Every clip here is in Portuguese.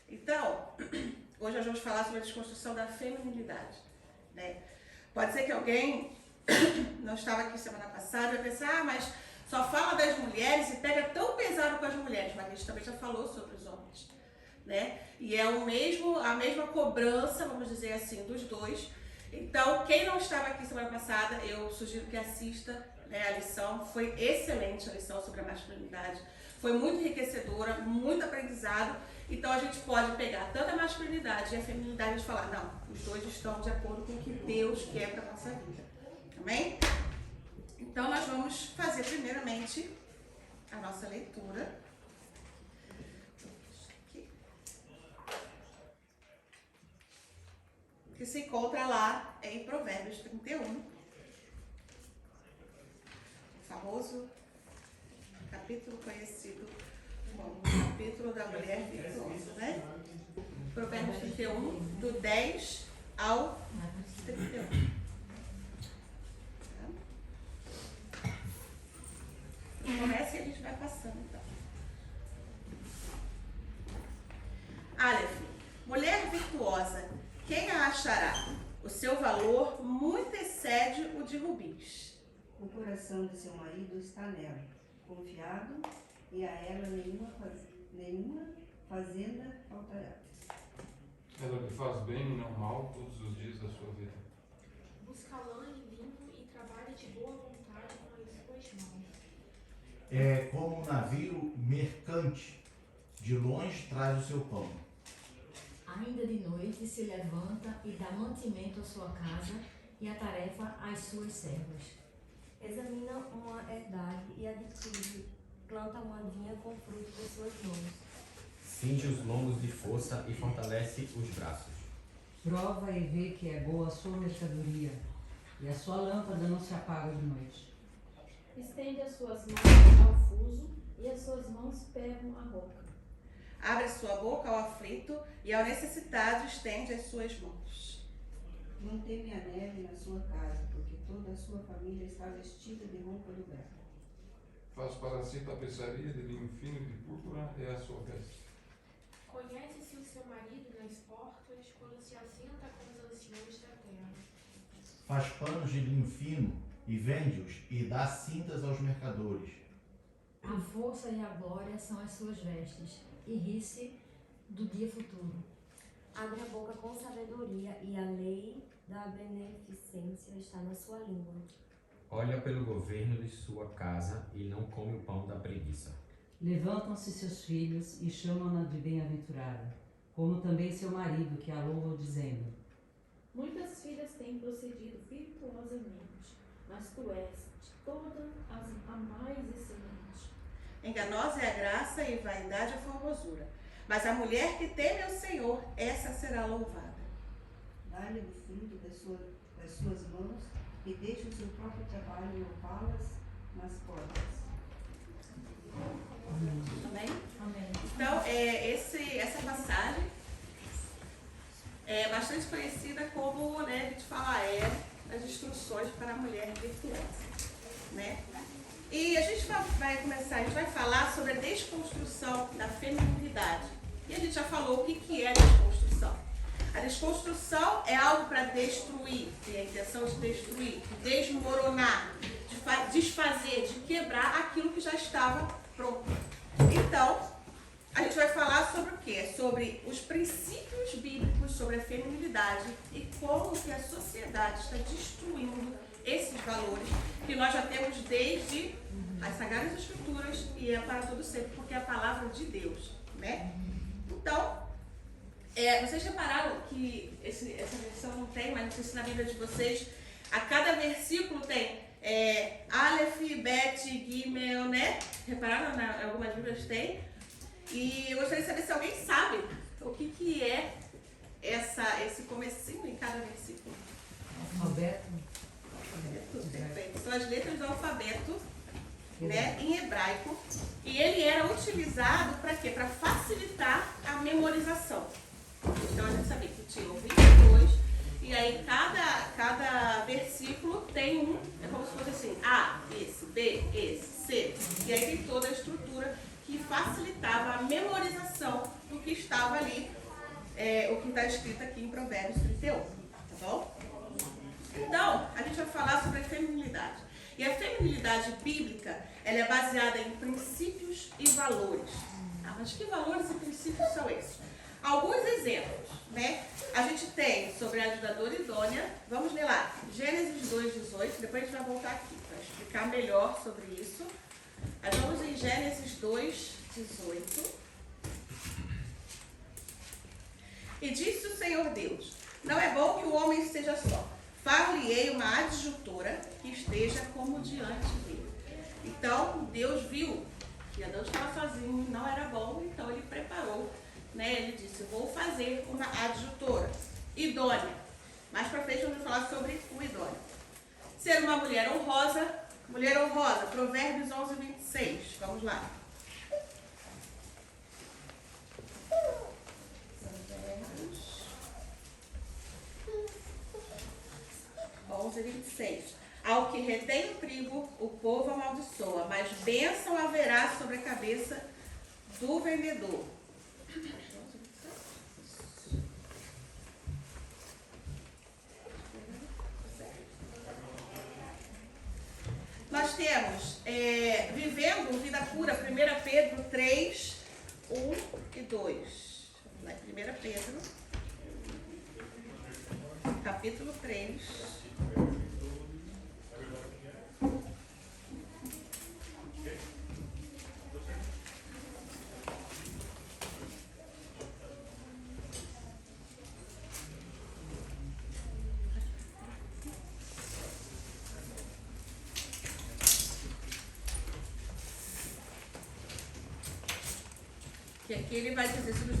Então, hoje nós vamos falar sobre a desconstrução da feminilidade, né? Pode ser que alguém não estava aqui semana passada e vai pensar, mas só fala das mulheres e pega tão pesado com as mulheres, mas a gente também já falou sobre os homens, né? E é a mesma cobrança, vamos dizer assim, dos dois. Então, quem não estava aqui semana passada, eu sugiro que assista, né, a lição. Foi excelente a lição sobre a masculinidade. Foi muito enriquecedora, muito aprendizado. Então, a gente pode pegar tanto a masculinidade e a feminilidade e falar, não, os dois estão de acordo com o que Deus quer para a nossa vida. Amém? Então, nós vamos fazer primeiramente a nossa leitura. Que se encontra lá em Provérbios 31, o famoso capítulo conhecido como o capítulo da mulher virtuosa, né? Provérbios 31, do 10 ao 31. Começa e a gente vai passando, então. Aleph, mulher virtuosa, quem a achará? O seu valor muito excede o de rubins. O coração de seu marido está nela, confiado, e a ela nenhuma fazenda faltará. Ela lhe faz bem e não mal todos os dias da sua vida. Busca lã e vinho e trabalha de boa vontade com as suas mãos. É como um navio mercante, de longe traz o seu pão. Ainda de noite se levanta e dá mantimento à sua casa e a tarefa às suas servas. Examina uma herdade e adquire, planta uma vinha com fruto de suas mãos. Cinge os lombos de força e fortalece os braços. Prova e vê que é boa a sua mercadoria, e a sua lâmpada não se apaga de noite. Estende as suas mãos ao fuso e as suas mãos pegam a roca. Abre sua boca ao aflito e ao necessitado estende as suas mãos. Não teme a neve na sua casa, porque toda a sua família está vestida de roupa do gado. Faz para si tapeçaria de linho fino e de púrpura é a sua veste. Conhece-se o seu marido nas portas quando se assenta com os anciões da terra. Faz panos de linho fino e vende-os e dá cintas aos mercadores. A força e a glória são as suas vestes, e ri-se do dia futuro. Abre a boca com sabedoria e a lei da beneficência está na sua língua. Olha pelo governo de sua casa e não come o pão da preguiça. Levantam-se seus filhos e chamam-na de bem-aventurada, como também seu marido, que a louva dizendo: Muitas filhas têm procedido virtuosamente, mas tu és de todas a mais excelente. Enganosa é a graça e vaidade a formosura, mas a mulher que teme ao Senhor, essa será louvada. Dá-lhe o fruto das suas mãos e deixa o seu próprio trabalho opá-las nas portas. Amém? Amém. Então, essa passagem é bastante conhecida como, né, a gente fala, as instruções para a mulher virtuosa, né? E a gente vai falar sobre a desconstrução da feminilidade. E a gente já falou o que é a desconstrução. A desconstrução é algo para destruir, tem a intenção de destruir, de desmoronar, de desfazer, de quebrar aquilo que já estava pronto. Então, a gente vai falar sobre o quê? Sobre os princípios bíblicos sobre a feminilidade e como que a sociedade está destruindo esses valores que nós já temos desde as Sagradas Escrituras e é para todo sempre, porque é a palavra de Deus, né? Então, vocês repararam que essa versão não tem, mas não sei se na Bíblia de vocês, a cada versículo tem Aleph, Bet, Gimel, né? Repararam? Algumas Bíblias tem. E eu gostaria de saber se alguém sabe o que é esse comecinho em cada versículo. Alfabeto. Perfeito. São as letras do alfabeto, né, em hebraico. E ele era utilizado para quê? Para facilitar a memorização. Então a gente sabia que tinha o 22, e aí cada versículo tem é como se fosse assim, A, esse, B, esse, C. E aí tem toda a estrutura que facilitava a memorização do que estava ali, o que está escrito aqui em Provérbios 31, tá bom? Então, a gente vai falar sobre a feminilidade. E a feminilidade bíblica, ela é baseada em princípios e valores. Ah, mas que valores e princípios são esses? Alguns exemplos, né? A gente tem sobre a ajudadora idônea, vamos ler lá, Gênesis 2:18, depois a gente vai voltar aqui para explicar melhor sobre isso. Nós vamos em Gênesis 2:18. E disse o Senhor Deus, não é bom que o homem esteja só. Far-lhe-ei uma adjutora que esteja como diante dele. Então, Deus viu que Adão estava sozinho, não era bom, então ele preparou, né? Ele disse, vou fazer uma adjutora idônea. Mais para frente vamos falar sobre o idôneo. Ser uma mulher honrosa, Provérbios 11:26. Vamos lá. Provérbios 11:26. Ao que retém o trigo, o povo amaldiçoa, mas bênção haverá sobre a cabeça do vendedor. Nós temos vivendo vida pura, 1 Pedro 3, 1 e 2. Vamos lá, 1 Pedro, capítulo 3. Que aqui ele vai dizer sobre os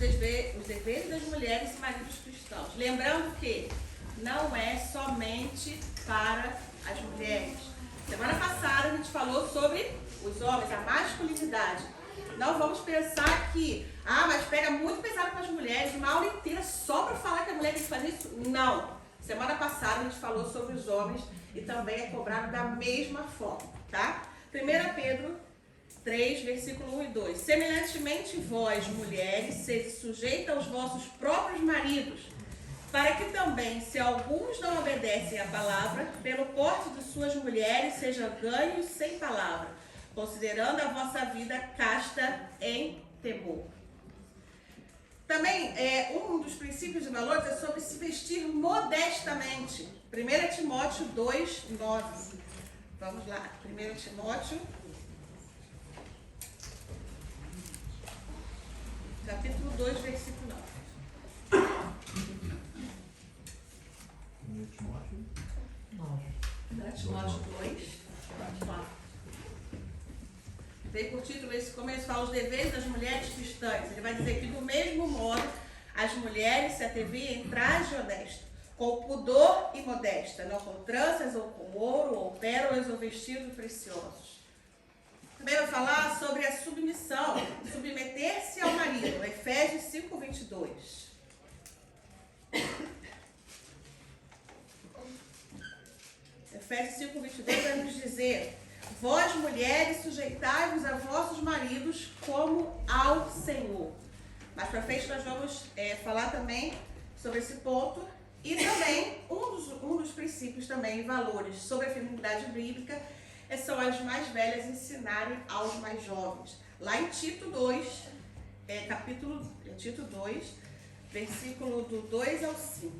deveres das mulheres e maridos cristãos. Lembrando que não é somente para as mulheres. Semana passada a gente falou sobre os homens, a masculinidade. Não vamos pensar que, mas pega muito pesado com as mulheres, uma aula inteira só para falar que a mulher tem que fazer isso. Não. Semana passada a gente falou sobre os homens e também é cobrado da mesma forma, tá? 1 Pedro 3, versículo 1 e 2. Semelhantemente vós, mulheres, sede sujeita aos vossos próprios maridos, para que também, se alguns não obedecem à palavra, pelo porte de suas mulheres sejam ganhos sem palavra, considerando a vossa vida casta em temor. Também, um dos princípios e valores é sobre se vestir modestamente. 1 Timóteo 2, 9. Vamos lá, 1 Timóteo capítulo 2, versículo 9. 1 Timóteo 1 Timóteo 2, 9. Tem por título esse começo, fala os deveres das mulheres cristãs. Ele vai dizer que do mesmo modo as mulheres se ateviem em traje honesto, com pudor e modesta, não com tranças ou com ouro ou pérolas ou vestidos preciosos. Também vai falar sobre a submissão, submeter-se ao marido, Efésios 5:22. Efésios 5:22 vai nos dizer, vós mulheres sujeitai-vos a vossos maridos como ao Senhor. Mais para frente nós vamos falar também sobre esse ponto e também um dos princípios também e valores sobre a feminilidade bíblica são as mais velhas ensinarem aos mais jovens. Lá em Tito 2, Tito 2, versículo do 2 ao 5.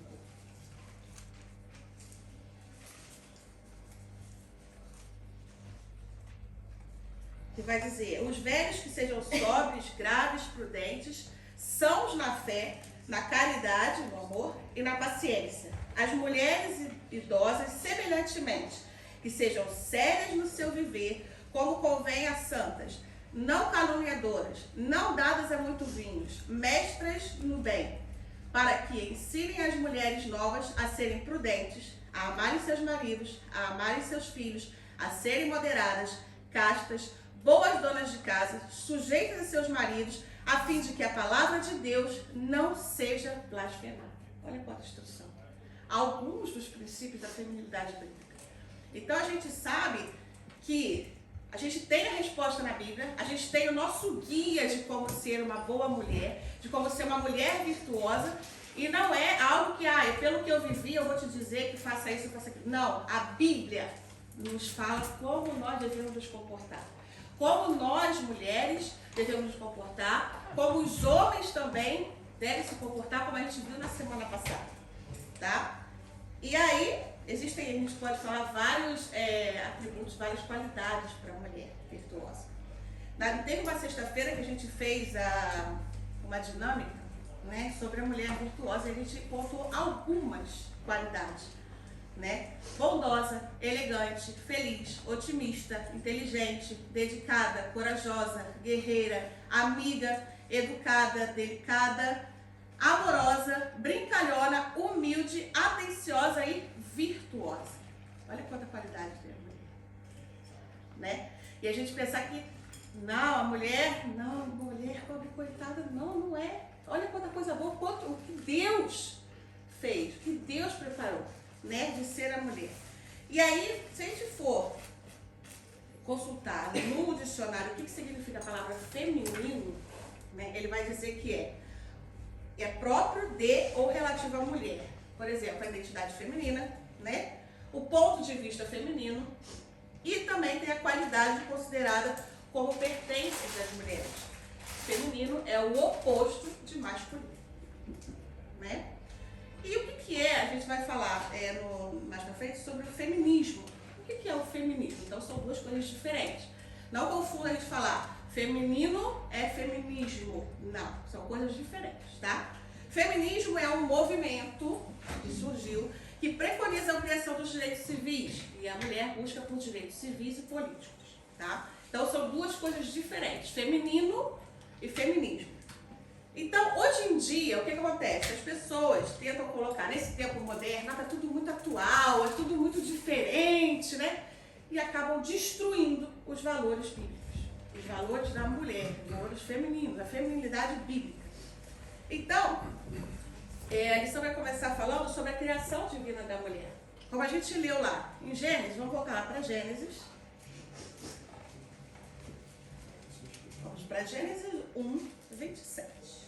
Que vai dizer, os velhos que sejam sóbrios, graves, prudentes, sãos na fé, na caridade, no amor e na paciência. As mulheres idosas, semelhantemente, que sejam sérias no seu viver, como convém a santas, não caluniadoras, não dadas a muito vinhos, mestras no bem, para que ensinem as mulheres novas a serem prudentes, a amarem seus maridos, a amarem seus filhos, a serem moderadas, castas, boas donas de casa, sujeitas a seus maridos, a fim de que a palavra de Deus não seja blasfemada. Olha quanta instrução. Alguns dos princípios da feminilidade bíblica. Então a gente sabe que A gente tem a resposta na Bíblia, a gente tem o nosso guia de como ser uma boa mulher, de como ser uma mulher virtuosa, e não é algo que, pelo que eu vivi, eu vou te dizer que faça isso, faça aquilo. Não, a Bíblia nos fala como nós devemos nos comportar. Como nós, mulheres, devemos nos comportar, como os homens também devem se comportar, como a gente viu na semana passada, tá? E aí, a gente pode falar vários atributos, várias qualidades para a mulher virtuosa. Teve uma sexta-feira que a gente fez uma dinâmica, né, sobre a mulher virtuosa, e a gente pontuou algumas qualidades, né? Bondosa, elegante, feliz, otimista, inteligente, dedicada, corajosa, guerreira, amiga, educada, delicada, amorosa, brincalhona, humilde, atenciosa e virtuosa. Olha quanta qualidade tem a mulher, né? E a gente pensar que não, a mulher, pobre coitada, não é. Olha quanta coisa boa, o que Deus fez, o que Deus preparou, né, de ser a mulher. E aí, se a gente for consultar no dicionário o que significa a palavra feminino, né, ele vai dizer que é próprio de ou relativo à mulher. Por exemplo, a identidade feminina, né, o ponto de vista feminino, e também tem a qualidade considerada como pertence das mulheres. Feminino é o oposto de masculino, né? E o que é? A gente vai falar mais pra frente sobre o feminismo. O que é o feminismo? Então são duas coisas diferentes. Não confunda a gente falar feminino é feminismo. Não, são coisas diferentes, tá? Feminismo é um movimento que surgiu que preconiza a ampliação dos direitos civis, e a mulher busca por direitos civis e políticos, tá? Então são duas coisas diferentes, feminino e feminismo. Então, hoje em dia, o que acontece? As pessoas tentam colocar nesse tempo moderno, está tudo muito atual, é tudo muito diferente, né? E acabam destruindo os valores bíblicos, os valores da mulher, os valores femininos, a feminilidade bíblica. Então, a lição vai começar falando sobre a criação divina da mulher. Como a gente leu lá em Gênesis, vamos voltar lá para Gênesis. Vamos para Gênesis 1, 27.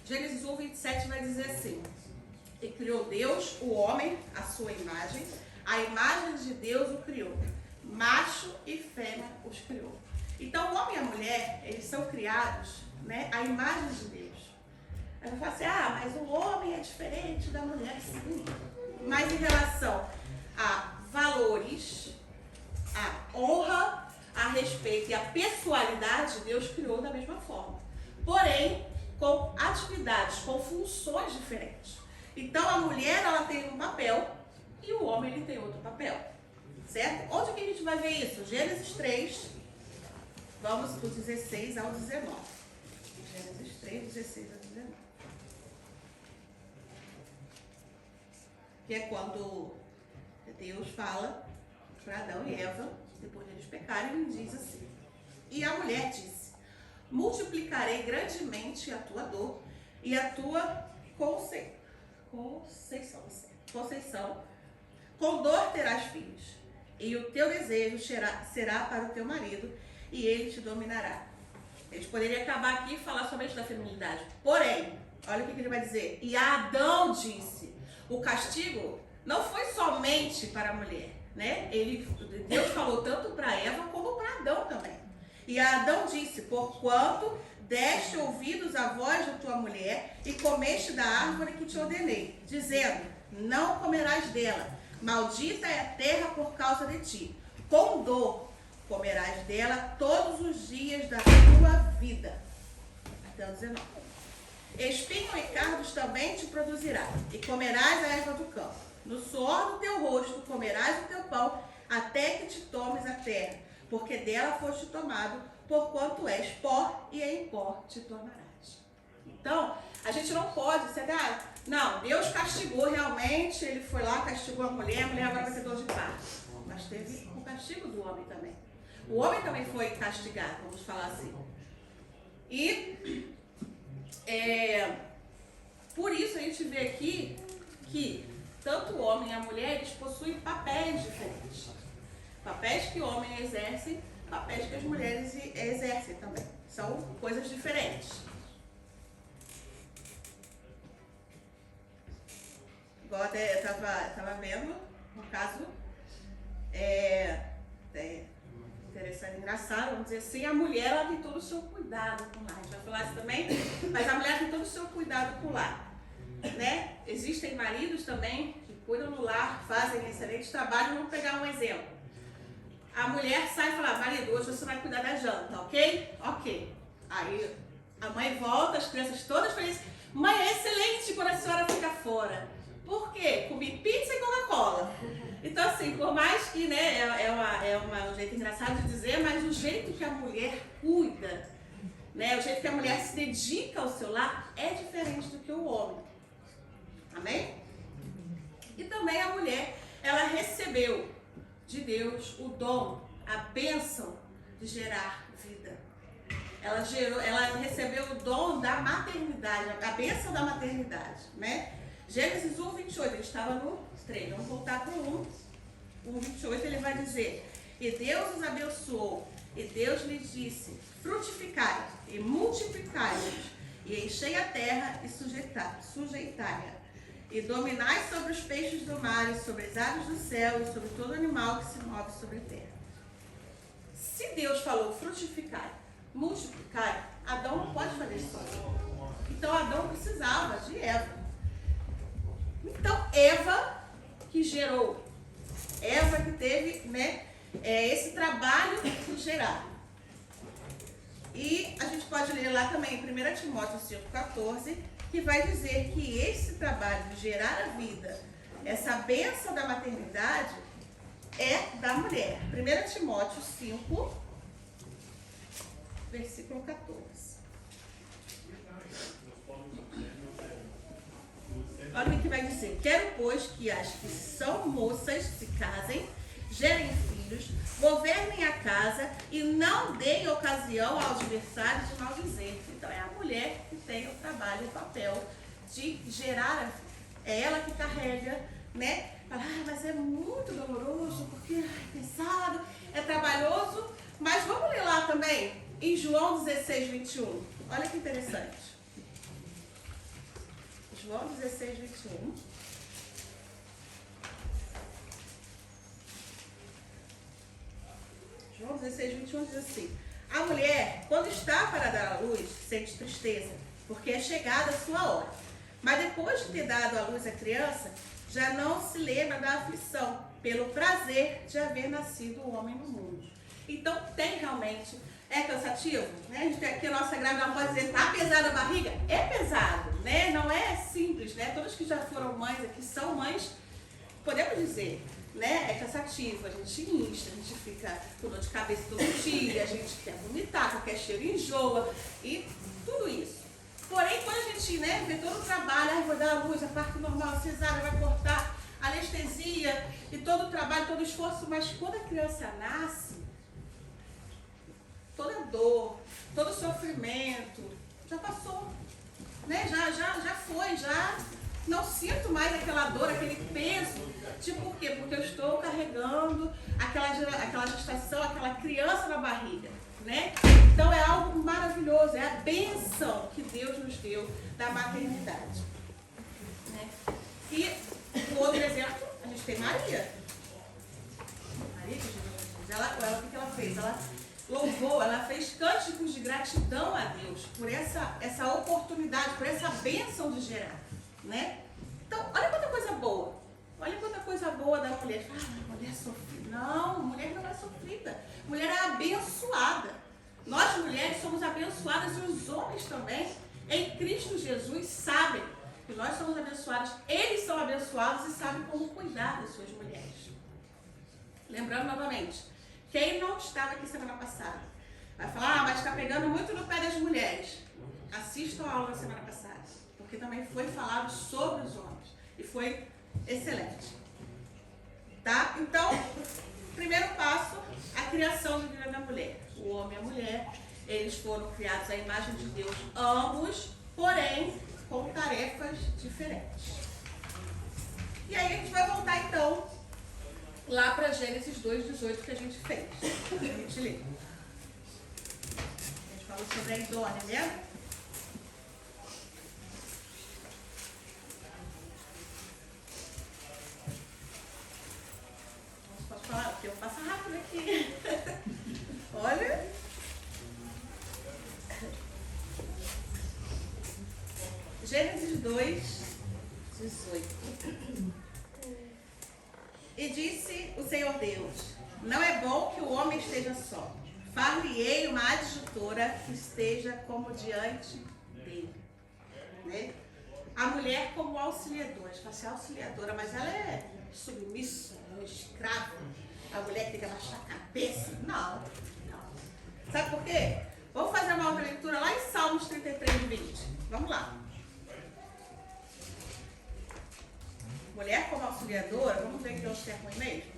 Gênesis 1, 27 vai dizer assim: e criou Deus o homem à sua imagem, a imagem de Deus o criou, macho e fêmea os criou. Então o homem e a mulher, eles são criados, né, à imagem de Deus. Aí vai falar assim, mas o homem é diferente da mulher, sim. Mas em relação a valores, a honra, a respeito e a pessoalidade, Deus criou da mesma forma. Porém, com atividades, com funções diferentes. Então a mulher, ela tem um papel e o homem, ele tem outro papel. Certo? Onde que a gente vai ver isso? Gênesis 3, vamos do 16 ao 19. Gênesis 3, 16 ao 19. Que é quando Deus fala para Adão e Eva, depois de eles pecarem, ele diz assim: e a mulher disse: multiplicarei grandemente a tua dor e a tua conceição. Com dor terás filhos, e o teu desejo será para o teu marido, e ele te dominará. Eles poderiam acabar aqui e falar somente da feminilidade. Porém, olha o que ele vai dizer. E Adão disse: o castigo não foi somente para a mulher, né? Deus falou tanto para Eva como para Adão também. E Adão disse: porquanto deste ouvidos à voz da tua mulher e comeste da árvore que te ordenei, dizendo: não comerás dela, maldita é a terra por causa de ti. Com dor comerás dela todos os dias da tua vida. Até o 19. Espinho e cardos também te produzirá, e comerás a erva do campo. No suor do teu rosto comerás o teu pão, até que te tomes a terra, porque dela foste tomado, porquanto és pó, e em pó te tornarás. Então, a gente não pode ser, não, Deus castigou realmente, ele foi lá, castigou a mulher agora vai ter dor de parto. Mas teve o castigo do homem também. O homem também foi castigado, vamos falar assim. E Por isso a gente vê aqui que tanto o homem e a mulher, eles possuem papéis diferentes. Papéis que o homem exerce, papéis que as mulheres exercem também. São coisas diferentes. Igual até eu estava vendo, no caso, interessante, engraçado, vamos dizer assim, a mulher ela tem todo o seu cuidado com o lar. A gente vai falar isso também, mas a mulher tem todo o seu cuidado com o lar. Né? Existem maridos também que cuidam do lar, fazem excelente trabalho. Vamos pegar um exemplo. A mulher sai e fala: marido, hoje você vai cuidar da janta, ok? Ok. Aí a mãe volta, as crianças todas felizes. Mãe, é excelente quando a senhora fica fora. Por quê? Comi pizza e Coca-Cola. Então, assim, por mais que, né, um jeito engraçado de dizer, mas o jeito que a mulher cuida, né, o jeito que a mulher se dedica ao seu lar é diferente do que o homem. Amém? E também a mulher, ela recebeu de Deus o dom, a bênção de gerar vida. Ela recebeu o dom da maternidade, a bênção da maternidade, né? Gênesis 1, 28, a gente estava no 3, vamos voltar para o 1, 28, ele vai dizer: e Deus os abençoou, e Deus lhes disse: frutificai e multiplicai-vos, e enchei a terra e sujeitai-a. E dominai sobre os peixes do mar, e sobre as aves do céu, e sobre todo animal que se move sobre a terra. Se Deus falou frutificar, multiplicar, Adão não pode fazer isso sozinho. Então Adão precisava de Eva. Então Eva que gerou, Eva que teve, né, esse trabalho de gerar. E a gente pode ler lá também em 1 Timóteo 5,14, que vai dizer que esse trabalho de gerar a vida, essa bênção da maternidade, é da mulher. 1 Timóteo 5, versículo 14. Olha o que vai dizer: quero, pois, que as que são moças se casem, gerem filhos, governem a casa e não deem ocasião ao adversário de maldizer. Então é a mulher que tem o trabalho, o papel de gerar a vida. É ela que carrega, né? Fala: mas é muito doloroso, porque é pesado, é trabalhoso. Mas vamos ler lá também, em João 16, 21. Olha que interessante. João 16, 21. João 16, 21 diz assim: a mulher, quando está para dar à luz, sente tristeza, porque é chegada a sua hora. Mas depois de ter dado à luz a criança, já não se lembra da aflição, pelo prazer de haver nascido o homem no mundo. Então tem realmente, é cansativo, né? A gente aqui, a nossa grávida não pode dizer: tá pesada a barriga? É pesado, né? Não é simples, né? Todas que já foram mães aqui são mães, podemos dizer, né? É cansativo, a gente insta, a gente fica com dor de cabeça todo dia, a gente quer vomitar, qualquer cheiro enjoa e tudo isso. Porém, quando a gente, né, vê todo o trabalho, vou dar a luz, a parte normal, a cesárea vai cortar, anestesia e todo o trabalho, todo o esforço, mas quando a criança nasce, toda a dor, todo o sofrimento já passou, né? Já foi, já não sinto mais aquela dor, aquele peso. Tipo, por quê? Porque eu estou carregando aquela gestação, aquela criança na barriga, né? Então é algo maravilhoso, é a bênção que Deus nos deu da maternidade, né? E o outro exemplo, a gente tem Maria. Maria, o que ela fez? Ela louvou, ela fez cânticos de gratidão a Deus por essa oportunidade, por essa bênção de gerar, né? Então, olha quanta coisa boa. Olha quanta coisa boa da mulher. Ah, mulher sofrida. Não, mulher não é sofrida. Mulher é abençoada. Nós, mulheres, somos abençoadas e os homens também, em Cristo Jesus, sabem que nós somos abençoados. Eles são abençoados e sabem como cuidar das suas mulheres. Lembrando novamente, quem não estava aqui semana passada vai falar: mas está pegando muito no pé das mulheres. Assistam a aula da semana passada, porque também foi falado sobre os homens e foi excelente. Tá? Então, primeiro passo, a criação de vida da mulher. O homem e a mulher, eles foram criados à imagem de Deus, ambos, porém, com tarefas diferentes. E aí a gente vai voltar então lá para Gênesis 2:18 que a gente fez. A gente lê. A gente falou sobre a idônea, né? Posso falar? Porque eu passo rápido aqui. Olha. Gênesis 2:18. E disse o Senhor Deus: não é bom que o homem esteja só. Far-lhe-ei uma adjutora que esteja como diante dele. Né? A mulher como auxiliadora. A gente fala assim, auxiliadora, mas ela é submissa, é escrava. A mulher que tem que abaixar a cabeça. Não. Sabe por quê? Vamos fazer uma outra leitura lá em Salmos 33:20. Vamos lá. Mulher como auxiliadora, vamos ver que é o termo mesmo?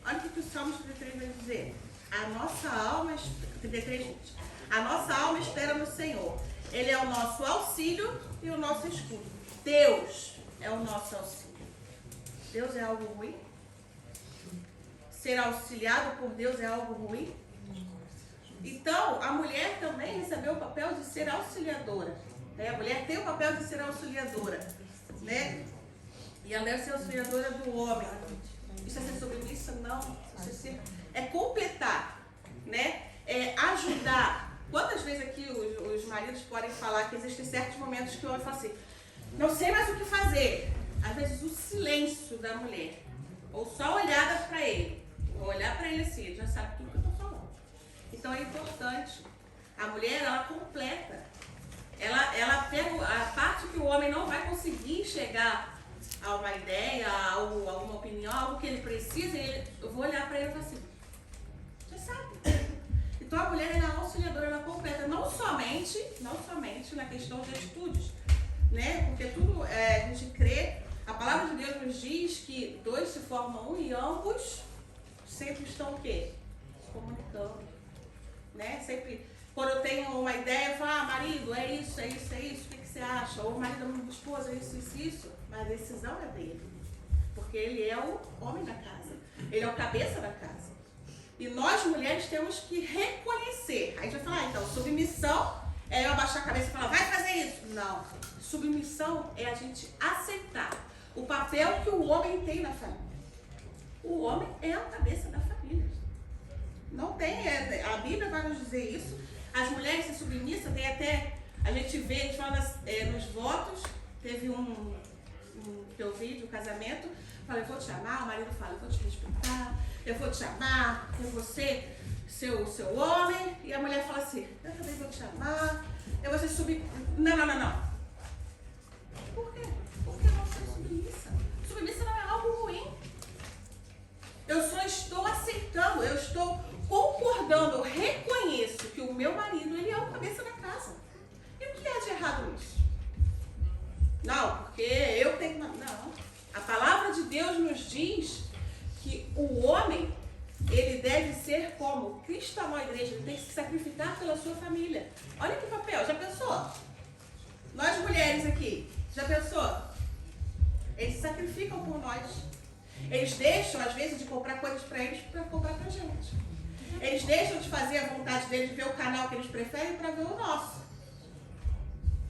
Olha o que o Salmo 33 vai dizer. A nossa alma espera no Senhor. Ele é o nosso auxílio e o nosso escudo. Deus é o nosso auxílio. Deus é algo ruim? Ser auxiliado por Deus é algo ruim? Então, a mulher também recebeu o papel de ser auxiliadora. Né? A mulher tem o papel de ser auxiliadora. Né? E ela deve ser auxiliadora do homem. Isso é ser submissa? Não. É completar. Né? É ajudar. Quantas vezes aqui os maridos podem falar que existem certos momentos que o homem fala assim, não sei mais o que fazer. Às vezes o silêncio da mulher. Ou só olhada para ele. Ou olhar para ele assim, ele já sabe tudo que eu estou falando. Então é importante. A mulher, ela completa. Ela pega a parte que o homem não vai conseguir chegar a uma ideia, a alguma opinião, algo que ele precisa, eu vou olhar para ele e falar assim, já sabe. Então a mulher, ela é auxiliadora, ela completa, não somente na questão de estudos, né? Porque tudo, a gente crê, a palavra de Deus nos diz que dois se formam um e ambos sempre estão o quê? Se comunicando. Né? Sempre, quando eu tenho uma ideia, eu falo, marido, é isso, o que você acha? Ou marido, esposa, isso, mas a decisão é dele. Porque ele é o homem da casa, ele é o cabeça da casa. E nós, mulheres, temos que reconhecer. Aí a gente vai falar, então, submissão é eu abaixar a cabeça e falar, vai fazer isso. Não, submissão é a gente aceitar o papel que o homem tem na família. O homem é o cabeça da família. Não tem, a Bíblia vai nos dizer isso. As mulheres se submissam, tem até, a gente fala nos votos, teve um que eu vi de um casamento, fala, eu vou te amar, o marido fala, eu vou te respeitar, eu vou te amar, eu vou ser seu homem, e a mulher fala assim, eu também vou te amar, eu vou ser Não. Por quê? Porque eu não sou submissa. Submissa não é algo ruim. Eu só estou aceitando, eu estou concordando, eu reconheço que o meu marido, ele é o cabeça da casa. E o que há de errado nisso? Não, porque eu tenho... Não. A palavra de Deus nos diz que o homem, ele deve ser como Cristo amou a igreja, ele tem que se sacrificar pela sua família. Olha que papel, já pensou? Nós mulheres aqui, já pensou? Eles se sacrificam por nós. Eles deixam, às vezes, de comprar coisas para eles para comprar para a gente. Eles deixam de fazer a vontade deles, de ver o canal que eles preferem para ver o nosso.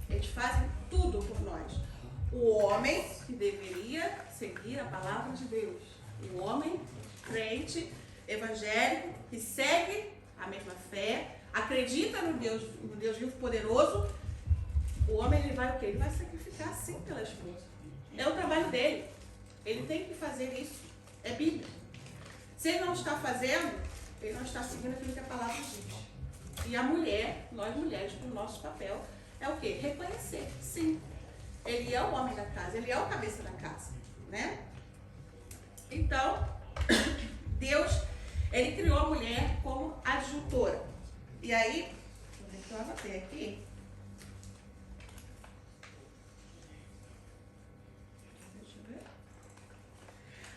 Eles fazem tudo por nós. O homem que deveria seguir a palavra de Deus. O homem crente, evangélico, que segue a mesma fé, acredita no Deus vivo poderoso. O homem, ele vai o quê? Ele vai sacrificar sim pela esposa. É o trabalho dele. Ele tem que fazer isso. É Bíblia. Se ele não está fazendo, ele não está seguindo aquilo que a palavra diz. E a mulher, nós mulheres, o nosso papel é o quê? Reconhecer. Sim. Ele é o homem da casa, ele é o cabeça da casa. Né? Então, Deus, ele criou a mulher como adjutora. E aí, eu anotei aqui. Deixa eu ver.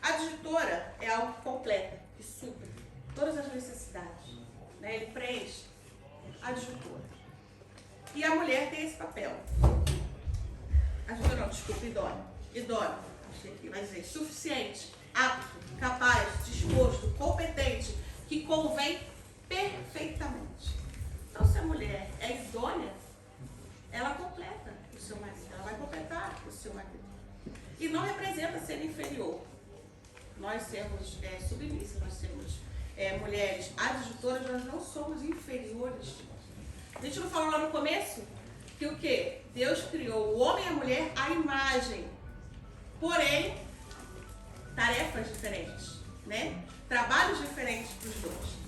A adjutora é algo que completa, que supre. papel. Ajudou não, desculpa, idôneo. Idôneo, achei que vai dizer suficiente, apto, capaz, disposto, competente, que convém perfeitamente. Então, se a mulher é idônea, ela completa o seu marido, ela vai completar o seu marido. E não representa ser inferior. Nós sermos submissas, nós sermos mulheres adjutoras, nós não somos inferiores. A gente não falou lá no começo que o quê? Deus criou o homem e a mulher à imagem. Porém, tarefas diferentes, né? Trabalhos diferentes para os dois.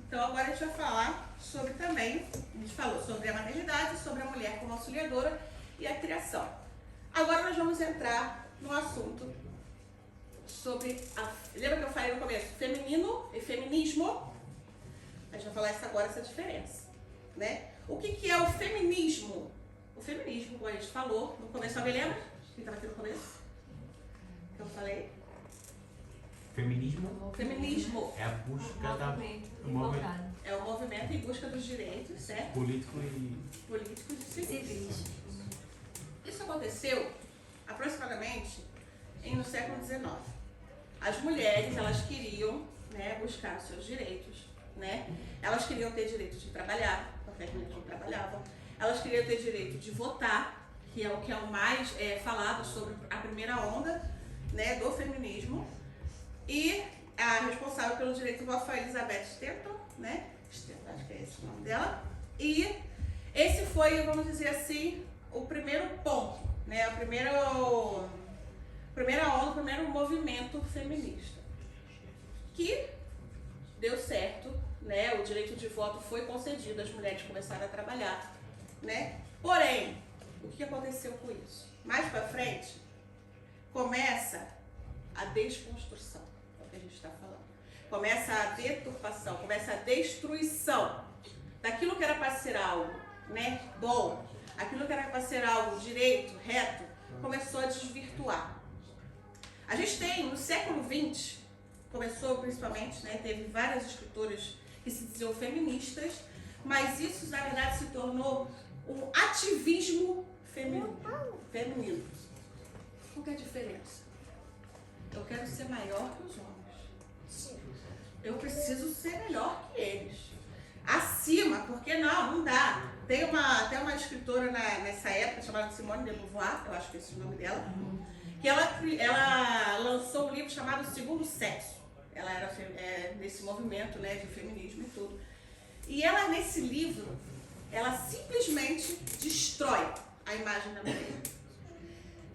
Então agora a gente vai falar sobre também, a gente falou sobre a maternidade, sobre a mulher como auxiliadora e a criação. Agora nós vamos entrar no assunto sobre lembra que eu falei no começo? Feminino e feminismo. A gente vai falar essa diferença, né? O que é o feminismo? O feminismo, como a gente falou no começo, alguém lembra? Quem estava aqui no começo? Que eu falei? Feminismo Feminismo é a busca da Igualdade. é o movimento em busca dos direitos, certo? político e Políticos e civis. Isso aconteceu aproximadamente no século XIX. As mulheres, elas queriam, né, buscar os seus direitos, né? Elas queriam ter direito de trabalhar, porque as mulheres não trabalhavam. Elas queriam ter direito de votar, que é o mais falado sobre a primeira onda, né, do feminismo. E a responsável pelo direito do voto foi a Elizabeth Stanton, né? Stanton, acho que é esse o nome dela. E esse foi, vamos dizer assim, o primeiro ponto, né? A primeira onda, o primeiro movimento feminista. Que deu certo, né? O direito de voto foi concedido, as mulheres começaram a trabalhar, né? Porém, o que aconteceu com isso? Mais para frente, começa a desconstrução, é o que a gente está falando. Começa a deturpação, começa a destruição daquilo que era para ser algo, né, bom, aquilo que era para ser algo direito, reto, começou a desvirtuar. A gente tem, no século XX, começou principalmente, né, teve várias escritoras que se diziam feministas, mas isso, na verdade, se tornou um ativismo feminino. Qual que é a diferença? Eu quero ser maior que os homens. Eu preciso ser melhor que eles. Acima, porque não dá. Tem uma escritora nessa época chamada Simone de Beauvoir, eu acho que esse é o nome dela, que ela lançou um livro chamado O Segundo Sexo. Ela era nesse movimento, né, de feminismo e tudo. E ela, nesse livro, ela simplesmente destrói a imagem da mulher.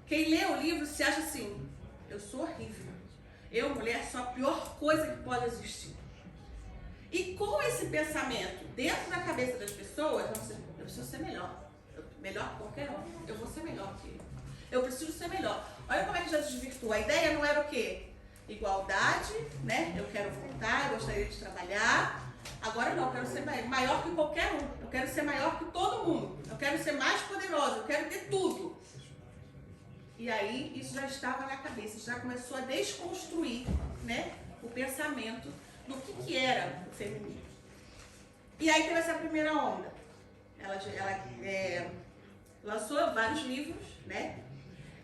Quem lê o livro se acha assim: eu sou horrível. Eu, mulher, sou a pior coisa que pode existir. E com esse pensamento dentro da cabeça das pessoas, eu preciso ser melhor. Melhor que qualquer um. Eu vou ser melhor que ele. Eu preciso ser melhor. Olha como é que já desvirtua. A ideia não era o quê? Igualdade, né? Eu quero voltar, eu gostaria de trabalhar. Agora não, eu quero ser maior que qualquer um. Eu quero ser maior que todo mundo. Eu quero ser mais poderosa. Eu quero ter tudo. E aí, isso já estava na cabeça, já começou a desconstruir, né, o pensamento do que era o feminismo. E aí teve essa primeira onda. Ela lançou vários livros, né,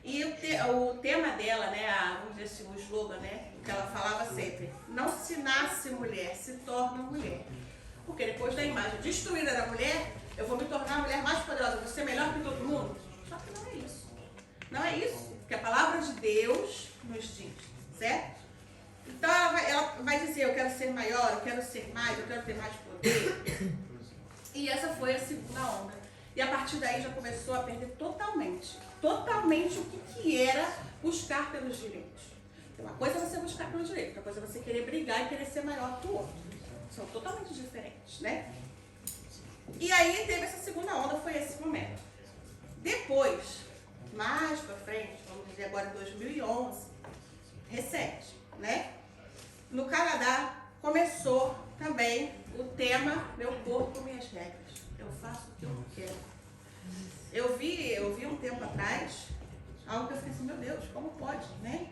e o tema dela, né, vamos dizer assim, o slogan, né, que ela falava sempre: não se nasce mulher, se torna mulher. Porque depois da imagem destruída da mulher, eu vou me tornar a mulher mais poderosa, vou ser melhor que todo mundo. Só que não é isso. Não é isso que a palavra de Deus nos diz, certo? Então ela vai dizer: eu quero ser maior, eu quero ser mais, eu quero ter mais poder. E essa foi a segunda onda. E a partir daí já começou a perder totalmente o que era buscar pelos direitos. Então, uma coisa é você buscar pelo direito, outra coisa é você querer brigar e querer ser maior que o outro. São totalmente diferentes, né? E aí teve essa segunda onda, foi esse momento. Depois, mais pra frente, vamos dizer agora em 2011, recente, né? No Canadá começou também o tema Meu Corpo, Minhas Regras. Eu faço o que eu quero. Eu vi um tempo atrás algo que eu fiquei assim: meu Deus, como pode, né?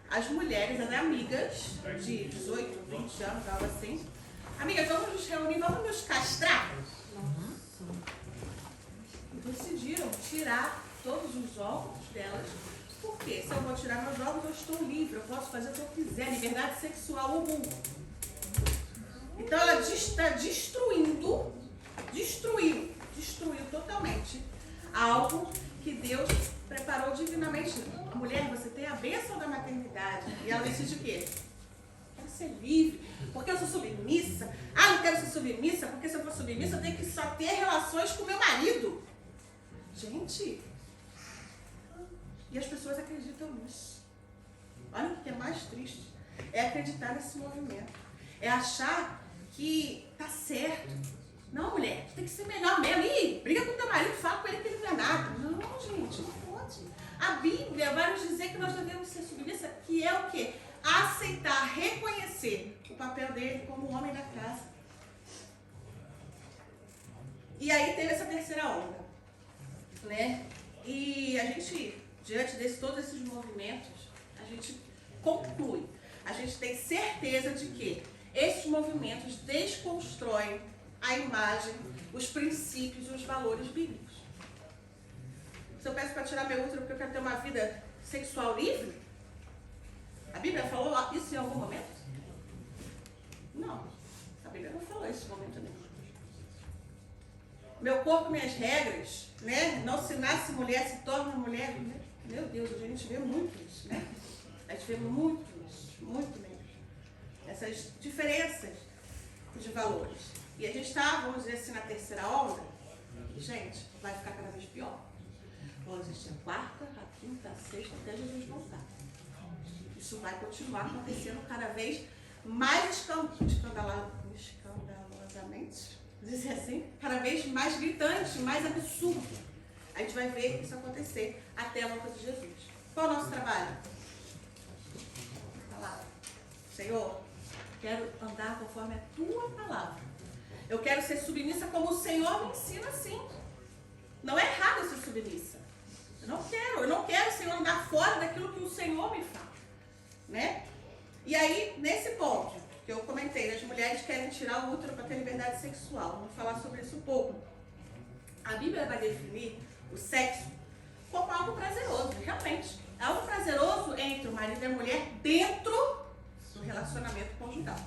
As mulheres, as amigas de 18, 20 anos, algo assim, Amigas, vamos nos reunir, vamos nos castrar? Decidiram tirar todos os óvulos delas. Por quê? Se eu vou tirar meus óvulos, eu estou livre, eu posso fazer o que eu quiser, liberdade sexual ou não. Então ela está destruiu totalmente algo que Deus preparou divinamente. Mulher, você tem a bênção da maternidade. E ela decide o quê? Quero ser livre, porque eu sou submissa. Ah, não quero ser submissa, porque se eu for submissa, eu tenho que só ter relações com meu marido. Gente, e as pessoas acreditam nisso. Olha o que é mais triste. É acreditar nesse movimento. É achar que tá certo. Não, mulher, tu tem que ser melhor mesmo. Ih, briga com teu marido, fala com ele que ele não é nada. Não, gente, não pode. A Bíblia vai nos dizer que nós devemos ser submissa, que é o quê? Aceitar, reconhecer o papel dele como homem da casa. E aí teve essa terceira onda, né? E a gente, diante de todos esses movimentos, a gente conclui, a gente tem certeza de que esses movimentos desconstroem a imagem, os princípios e os valores bíblicos. Se eu peço para tirar meu útero porque eu quero ter uma vida sexual livre, a Bíblia falou isso em algum momento? Não. A Bíblia não falou isso em momento nenhum. Meu corpo, minhas regras, né? Não se nasce mulher, se torna mulher. Meu Deus, a gente vê muito isso, né? A gente vê muito isso, muito mesmo. Essas diferenças de valores. E a gente está, vamos dizer assim, na terceira onda, e, gente, vai ficar cada vez pior. Vão existir a quarta, a quinta, a sexta, até Jesus voltar. Isso vai continuar acontecendo cada vez mais escandalosamente, dizer assim, cada vez mais gritante, mais absurdo. A gente vai ver isso acontecer até a volta de Jesus. Qual é o nosso trabalho? Palavra. Senhor, quero andar conforme a tua palavra. Eu quero ser submissa como o Senhor me ensina, sim. Não é errado eu ser submissa. Eu não quero, Senhor, andar fora daquilo que o Senhor me fala. Né? E aí, nesse ponto que eu comentei, as mulheres querem tirar o útero para ter liberdade sexual. Vamos falar sobre isso um pouco. A Bíblia vai definir o sexo como algo prazeroso, realmente. Algo prazeroso entre o marido e a mulher dentro do relacionamento conjugal.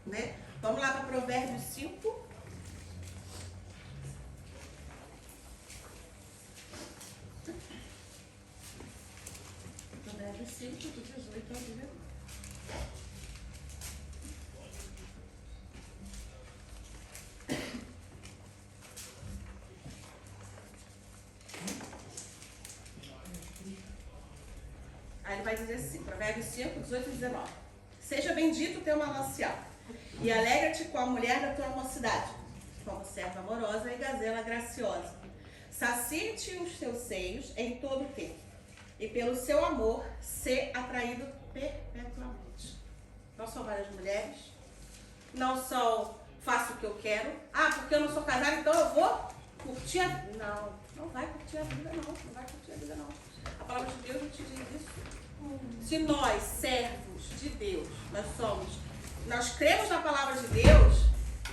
Né? Vamos lá para Provérbios 5. Provérbios 5, do 18 ao 19. Aí ele vai dizer assim, Provérbios 5, 18 e 19. Seja bendito o teu manancial, e alegra-te com a mulher da tua mocidade, como serva amorosa e gazela graciosa. Sacie-te os teus seios em todo o tempo, e pelo seu amor ser atraído perpetuamente. Não são várias mulheres, não são faço o que eu quero. Ah, porque eu não sou casada, então eu vou curtir a vida. Não, não vai curtir a vida não, não vai curtir a vida não. A palavra de Deus não te diz isso. Se nós, servos de Deus, nós cremos na palavra de Deus,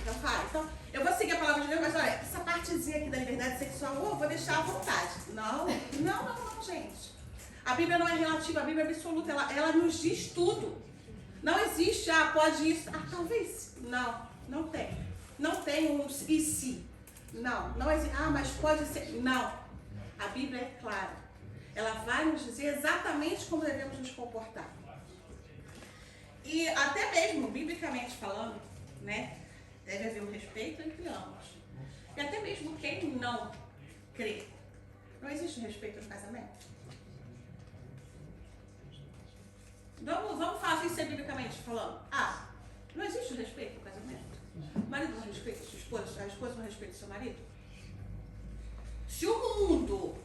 então eu vou seguir a palavra de Deus, mas olha, essa partezinha aqui da liberdade sexual, eu vou deixar à vontade. Não, gente. A Bíblia não é relativa, a Bíblia é absoluta, ela nos diz tudo. Não existe, pode isso, talvez. Não tem. Não tem um e se. Não existe, mas pode ser. Não. A Bíblia é clara. Ela vai nos dizer exatamente como devemos nos comportar. E até mesmo, biblicamente falando, né, deve haver um respeito entre ambos. E até mesmo quem não crê. Não existe respeito no casamento? Vamos falar assim, biblicamente falando. Não existe respeito no casamento? O marido não respeita a sua esposa, a esposa não respeita o seu marido? Se o mundo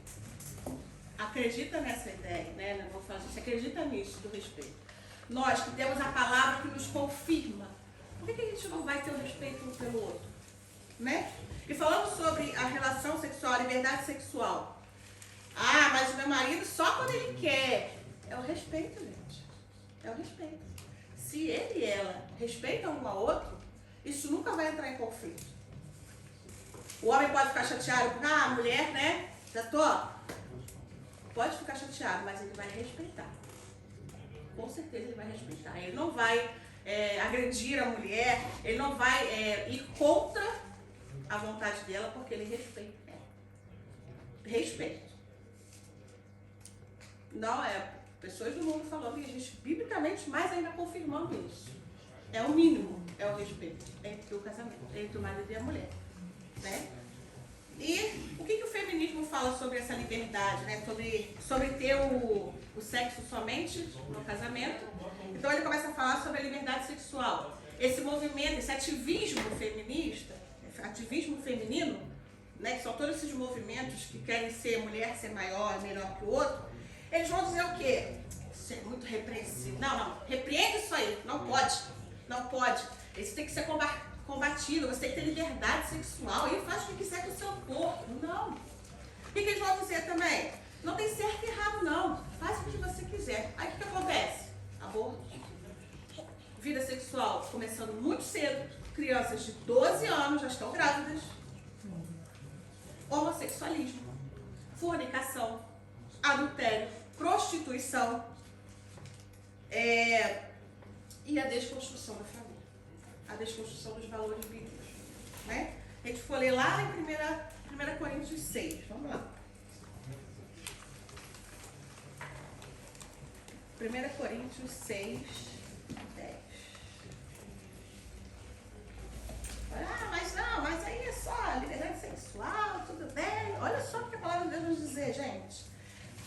acredita nessa ideia, né? Não vou falar assim, se acredita nisso do respeito. Nós que temos a palavra que nos confirma, por que a gente não vai ter o respeito um pelo outro? Né? E falando sobre a relação sexual, a liberdade sexual. Mas o meu marido só quando ele quer. É o respeito, gente. É o respeito. Se ele e ela respeitam um ao outro, isso nunca vai entrar em conflito. O homem pode ficar chateado porque, a mulher, né? Já tô. Pode ficar chateado, mas ele vai respeitar. Com certeza ele vai respeitar. Ele não vai agredir a mulher, ele não vai ir contra a vontade dela, porque ele respeita ela. Respeito. Não pessoas do mundo falando, e a gente biblicamente mais ainda confirmando isso. É o mínimo, é o respeito entre o casamento, entre o marido e a mulher. Né? E o que o feminismo fala sobre essa liberdade, né? Sobre ter o sexo somente no casamento? Então ele começa a falar sobre a liberdade sexual. Esse movimento, esse ativismo feminista, ativismo feminino, né? Que são todos esses movimentos que querem ser mulher, ser maior, melhor que o outro, eles vão dizer o quê? Isso é muito repreensível. Não, repreende isso aí, não pode. Não pode. Isso tem que ser combatido, você tem que ter liberdade sexual e faz o que quiser com o seu corpo. Não. O que eles vão dizer também? Não tem certo e errado, não. Faz o que você quiser. Aí o que acontece? Aborto. Vida sexual começando muito cedo. Crianças de 12 anos já estão grávidas. Homossexualismo. Fornicação. Adultério. Prostituição. E a desconstrução da família. A desconstrução dos valores bíblicos. Né? A gente for ler lá em 1 Coríntios 6. Vamos lá. 1 Coríntios 6, 10. Mas aí é só liberdade sexual, tudo bem. Olha só o que a palavra de Deus nos dizer, gente.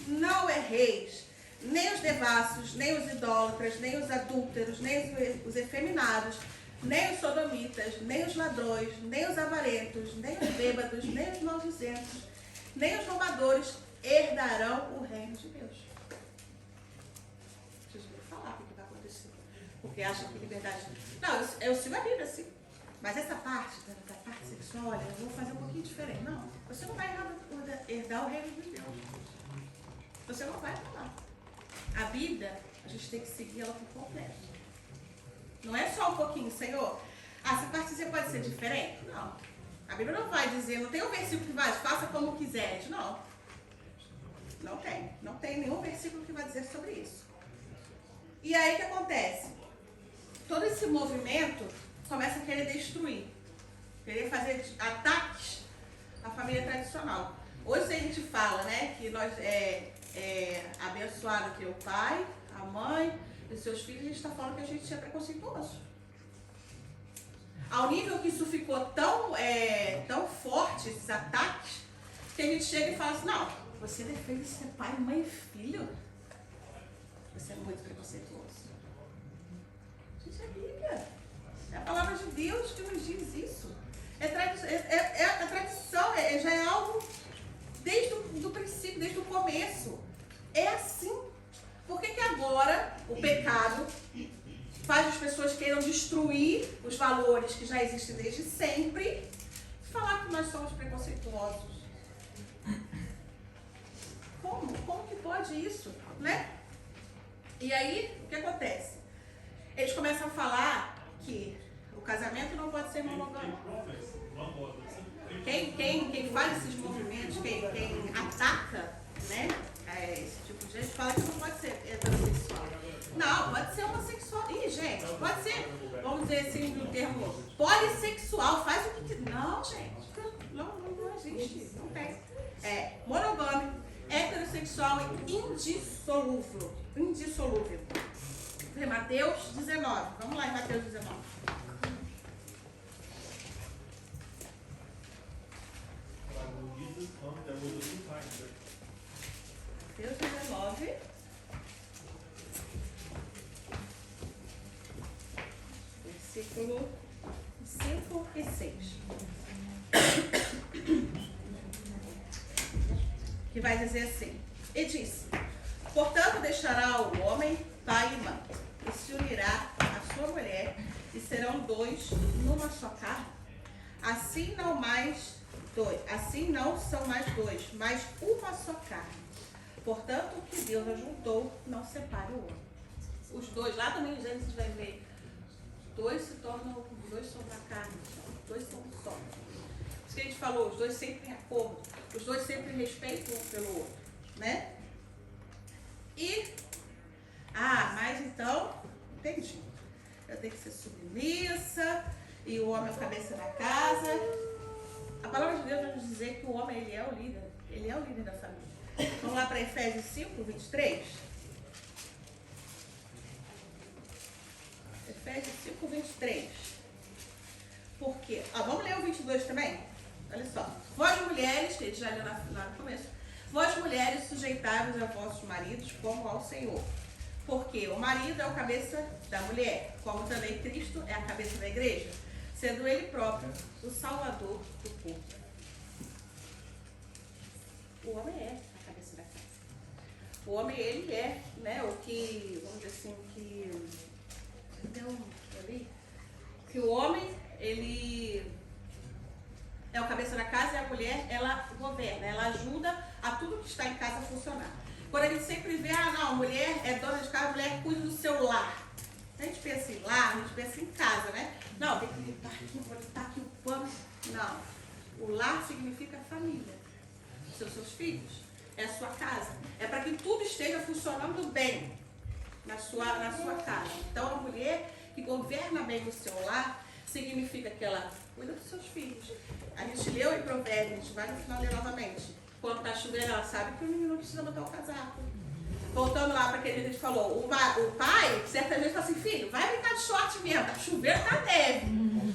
Não erreis, nem os devassos, nem os idólatras, nem os adúlteros, nem os efeminados, nem os sodomitas, nem os ladrões, nem os avarentos, nem os bêbados, nem os maldizentos, nem os roubadores herdarão o reino de Deus. Preciso falar o que está acontecendo. Porque acham que liberdade... Não, eu sigo a Bíblia, sim. Mas essa parte, da parte sexual, olha, eu vou fazer um pouquinho diferente. Não, você não vai herdar o reino de Deus. Você não vai falar. A Bíblia, a gente tem que seguir ela por completo. Não é só um pouquinho, Senhor. Essa partezinha pode ser diferente? Não. A Bíblia não vai dizer, não tem um versículo que vai, faça como quiseres. Não. Não tem. Não tem nenhum versículo que vai dizer sobre isso. E aí o que acontece? Todo esse movimento começa a querer destruir. Querer fazer ataques à família tradicional. Hoje a gente fala, né, que nós abençoado que é o pai, a mãe e seus filhos, a gente está falando que a gente é preconceituoso. Ao nível que isso ficou tão forte, esses ataques, que a gente chega e fala assim, não, você defende ser pai, mãe e filho? Você é muito preconceituoso. Gente, é Bíblia. É a palavra de Deus que nos diz isso. A tradição, já é algo desde o princípio, desde o começo. É assim. Por que agora o pecado faz as pessoas queiram destruir os valores que já existem desde sempre e falar que nós somos preconceituosos? Como que pode isso, né? E aí, o que acontece? Eles começam a falar que o casamento não pode ser monogâmico. Quem faz esses movimentos, quem ataca, né, esse tipo de gente, fala que não pode ser heterossexual. Não, pode ser homossexual. Ih, gente, pode ser, vamos dizer assim, no termo polissexual, faz o que... Não, gente, não existe, não tem. É monogâmico, heterossexual e indissolúvel. Indissolúvel. Mateus 19. Vamos lá em Mateus 19. Mateus 19. Versículo 5 e 6. Que vai dizer assim. E disse: portanto, deixará o homem pai e mãe, e se unirá à sua mulher, e serão dois numa só carne. Assim não são mais dois, mas uma só carne. Portanto, o que Deus ajuntou, não separe o homem. Os dois, lá também em Gênesis vai ver dois são uma carne, os dois são um só. Por isso que a gente falou, os dois sempre em acordo, os dois sempre respeitam um pelo outro, né? Mas então, entendi. Eu tenho que ser submissa, e o homem é a cabeça da casa. A palavra de Deus vai nos dizer que o homem, ele é o líder da família. Vamos lá para Efésios 5, 23. Efésios 5, 23. Por quê? Vamos ler o 22 também? Olha só. Vós mulheres, que a gente já leu lá no começo, vós mulheres sujeitáveis a vossos maridos como ao Senhor. Porque o marido é o cabeça da mulher, como também Cristo é a cabeça da igreja, sendo ele próprio o salvador do corpo. O homem é a cabeça da casa. O homem, ele é, né, o que, vamos dizer assim, que o homem, ele é o cabeça da casa e a mulher, ela governa, ela ajuda a tudo que está em casa a funcionar. Quando a gente sempre vê, não, a mulher é dona de casa, a mulher cuida do seu lar. A gente pensa em lar, a gente pensa em casa, né? Não, tem que limpar aqui, vou limpar aqui o pano. Não. O lar significa família. Seus filhos. É a sua casa. É para que tudo esteja funcionando bem na sua casa. Então, a mulher que governa bem o seu lar significa que ela cuida dos seus filhos. A gente leu em Provérbios, a gente vai no final ler novamente. Quando está chovendo, ela sabe que o menino não precisa botar o casaco. Voltando lá para aquele que a gente falou, o pai, certa vez, fala assim, filho, vai brincar de short mesmo, tá chovendo, tá neve.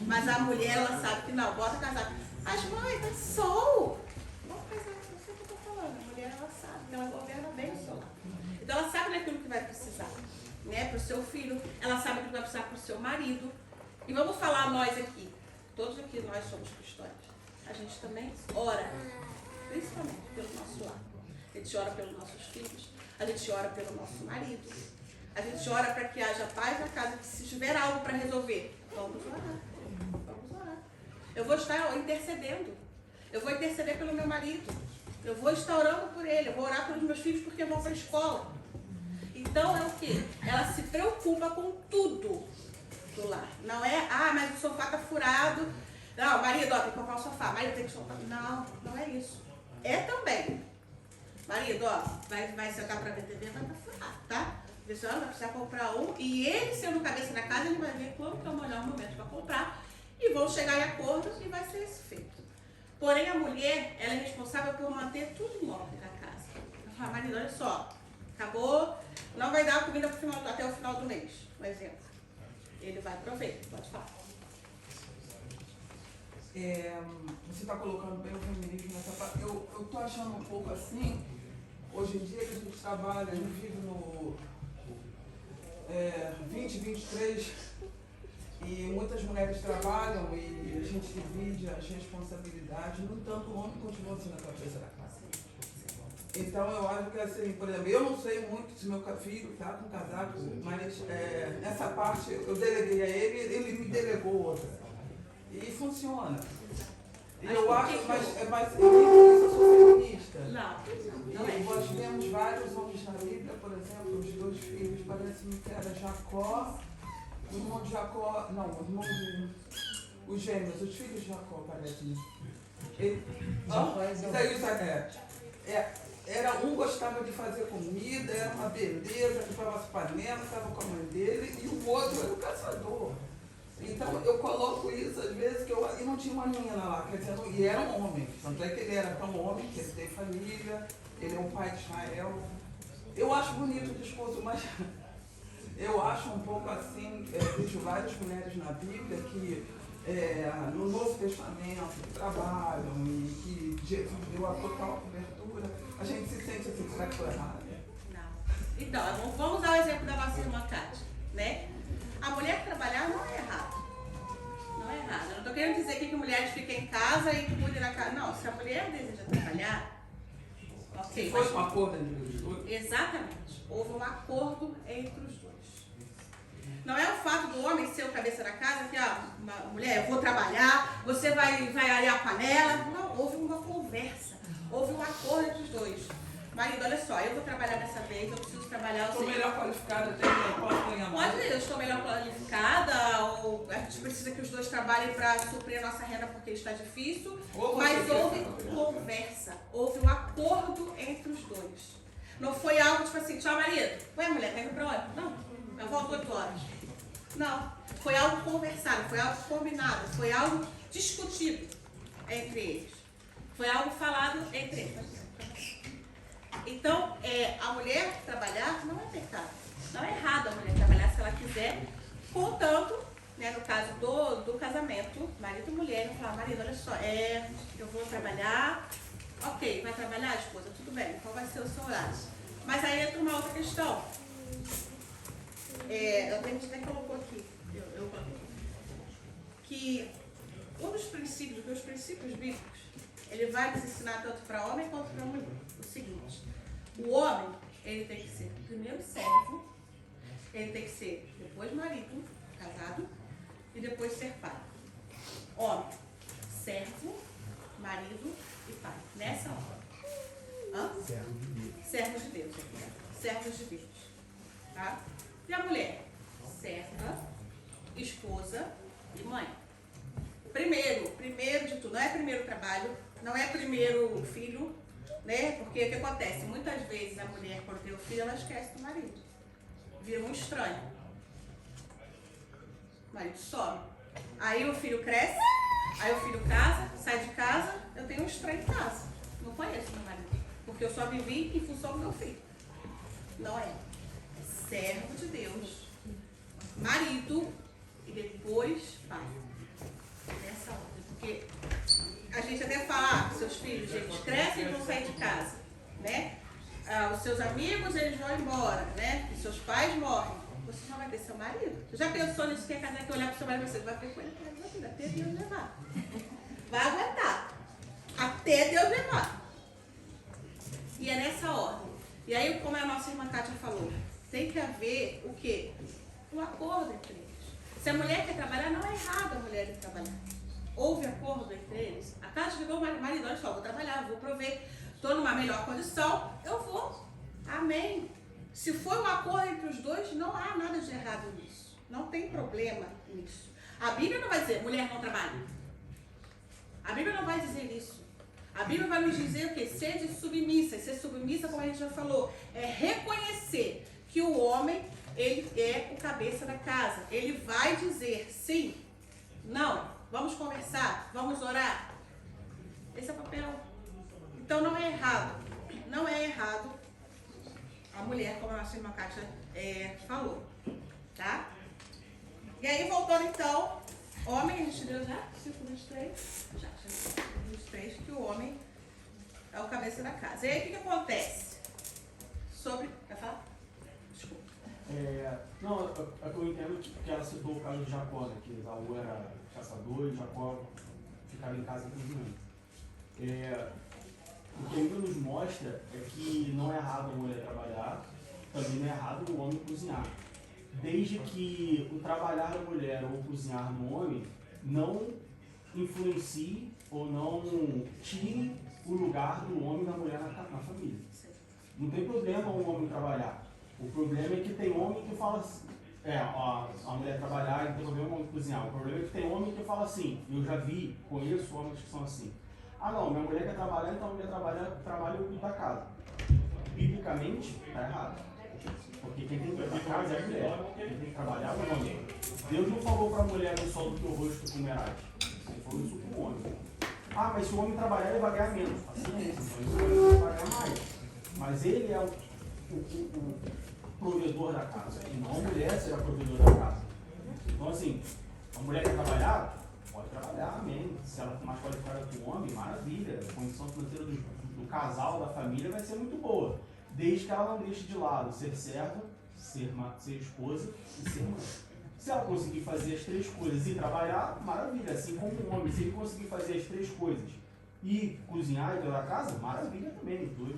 Mas a mulher, ela sabe que não, bota casaco. As mães, tá sol. Bota casaco, não sei o que eu tô falando. A mulher, ela sabe, ela governa bem o seu lar. Então, ela sabe daquilo que vai precisar, né, para o seu filho. Ela sabe que vai precisar para o seu marido. E vamos falar nós aqui. Todos aqui nós somos cristãos. A gente também ora, principalmente pelo nosso lar. A gente ora pelos nossos filhos. A gente ora pelo nosso marido. A gente ora para que haja paz na casa, que se tiver algo para resolver, vamos orar. Vamos orar. Eu vou estar intercedendo. Eu vou interceder pelo meu marido. Eu vou estar orando por ele. Eu vou orar pelos meus filhos porque vão para a escola. Então é o quê? Ela se preocupa com tudo do lar. Não é, mas o sofá está furado. Não, marido, tem que comprar um sofá. Marido tem que comprar. Não, não é isso. É também. Marido, vai sentar para ver TV, vai furar, tá? A pessoa vai precisar comprar um. E ele, sendo cabeça da casa, ele vai ver quando é o melhor momento para comprar. E vão chegar em acordo e vai ser esse feito. Porém, a mulher, ela é responsável por manter tudo em ordem na casa. Ela fala, marido, olha só, acabou, não vai dar comida até o final do mês, por exemplo. Ele vai prover, pode falar. Você está colocando bem o feminismo nessa parte. Eu estou achando um pouco assim, hoje em dia que a gente trabalha, a gente vive no 2023 e muitas mulheres trabalham e a gente divide as responsabilidades, no entanto o homem continua sendo a cabeça da casa. Então eu acho que assim, por exemplo, eu não sei muito se meu filho está com casaco, mas nessa parte eu deleguei a ele me delegou outra. E funciona. E eu acho, mas eu sou feminista. Não e nós temos vários homens na Bíblia, por exemplo, os 2 filhos, parece-me que era Jacó, o irmão de Jacó, não, o irmão de... Os gêmeos, os filhos de Jacó, parece-me. Era um gostava de fazer comida, era uma beleza, limpava as panelas, estava com a mãe dele, e o outro era o caçador. Então eu coloco isso às vezes e não tinha uma menina lá, quer dizer, e era um homem. Tanto é que ele era tão homem, que ele tem família, ele é um pai de Israel. Eu acho bonito o discurso, mas eu acho um pouco assim, vejo várias mulheres na Bíblia que no Novo Testamento trabalham e que Jesus deu a total cobertura. A gente se sente assim, será que foi errado? Não. Então, vamos dar o exemplo da nossa irmã Cátia, né? A mulher trabalhar não é errado. Não é errado. Eu não estou querendo dizer que mulheres fiquem em casa e cuidem da casa. Não, se a mulher deseja trabalhar, ok. Foi um acordo entre os dois? Exatamente. Houve um acordo entre os dois. Não é o fato do homem ser o cabeça da casa, que uma mulher, eu vou trabalhar, você vai arear a panela. Não, houve uma conversa. Houve um acordo entre os dois. marido, olha só, eu vou trabalhar dessa vez, eu preciso trabalhar... Estou melhor qualificada, até eu posso ganhar mais. Pode, eu estou melhor qualificada, ou a gente precisa que os dois trabalhem para suprir a nossa renda porque está difícil, mas houve conversa, houve um acordo entre os dois. Não foi algo tipo assim, tchau marido, ué mulher, tá indo pra onde? Não, eu volto 8 horas. Não, foi algo conversado, foi algo combinado, foi algo discutido entre eles. Foi algo falado entre eles. Então, a mulher trabalhar não é pecado. Não é errado a mulher trabalhar se ela quiser, contanto, né, no caso do casamento, marido e mulher, não falar, marido, olha só, eu vou trabalhar, ok, vai trabalhar, esposa, tudo bem, qual vai ser o seu horário? Mas aí entra uma outra questão. A gente até colocou aqui, eu coloquei, que um dos princípios, os princípios bíblicos, ele vai nos ensinar tanto para homem quanto para mulher. O seguinte, o homem, ele tem que ser primeiro servo, ele tem que ser depois marido, casado, e depois ser pai. Homem, servo, marido e pai. Nessa ordem. Servos de Deus. Servos de Deus. Tá? E a mulher? Serva, esposa e mãe. Primeiro de tudo, não é primeiro trabalho, não é primeiro filho, né? Porque o que acontece? Muitas vezes a mulher, quando tem o filho, ela esquece do marido. Vira um estranho. O marido some. Aí o filho cresce, aí o filho casa, sai de casa, eu tenho um estranho em casa. Não conheço meu marido, porque eu só vivi em função do meu filho. Não é. Servo de Deus, marido e depois pai. Nessa ordem. Porque a gente até fala, seus filhos, eles crescem e vão sair de casa, né? Os seus amigos, eles vão embora, né? E seus pais morrem. Você já vai ter seu marido. Você já pensou nisso que é casar que olhar para o seu marido e você vai ter com ele para a vida, até Deus levar. Vai aguentar. Até Deus levar. E é nessa ordem. E aí, como a nossa irmã Kátia falou, tem que haver o quê? Um acordo entre eles. Se a mulher quer trabalhar, não é errado a mulher ir trabalhar. Houve acordo entre eles. A Kátia ligou o marido, olha só, vou trabalhar, vou prover, estou numa melhor condição, eu vou. Amém. Se for um acordo entre os dois, não há nada de errado nisso. Não tem problema nisso. A Bíblia não vai dizer, mulher não trabalha. A Bíblia não vai dizer isso. A Bíblia vai nos dizer o quê? Sede submissa. E ser submissa, como a gente já falou, é reconhecer que o homem, ele é o cabeça da casa. Ele vai dizer sim, não, vamos conversar, vamos orar. Esse é o papel. Então não é errado. Não é errado a mulher, como a nossa irmã Kátia falou. Tá? E aí, voltando então, homem, a gente deu já? 5:23? Já. 5:23, que o homem é o cabeça da casa. E aí, o que acontece? Quer falar? Desculpa. Não, eu entendo que ela citou o caso de Jacó, né? Que Esaú era caçador e Jacó ficava em casa cozinhando. O que a Bíblia nos mostra é que não é errado a mulher trabalhar, também não é errado o homem cozinhar. Desde que o trabalhar da mulher ou cozinhar do homem não influencie ou não tire o lugar do homem e da mulher na família. Não tem problema o homem trabalhar. O problema é que tem homem que fala assim, a mulher trabalhar e não tem problema o homem cozinhar. O problema é que tem homem que fala assim, eu já conheço homens que são assim. Ah não, minha mulher quer trabalhar, então a mulher trabalha e eu cuido da casa. Biblicamente, está errado. Porque quem tem que cuidar da casa é a mulher. Quem tem que trabalhar é o homem. Deus não falou para a mulher no sol do teu rosto comerás. Ele falou isso para o homem. Ah, mas se o homem trabalhar, ele vai ganhar menos. Assim, então ele vai ganhar mais. Mas ele é o provedor da casa. E não a mulher será provedora da casa. Então assim, a mulher quer trabalhar? Pode trabalhar, amém. Se ela for mais qualificada que o homem, maravilha. A condição financeira do casal, da família vai ser muito boa. Desde que ela não deixe de lado ser serva, ser esposa e ser mãe. Se ela conseguir fazer as 3 coisas e trabalhar, maravilha. Assim como o homem, se ele conseguir fazer as 3 coisas e cozinhar e cuidar da casa, maravilha também. Os dois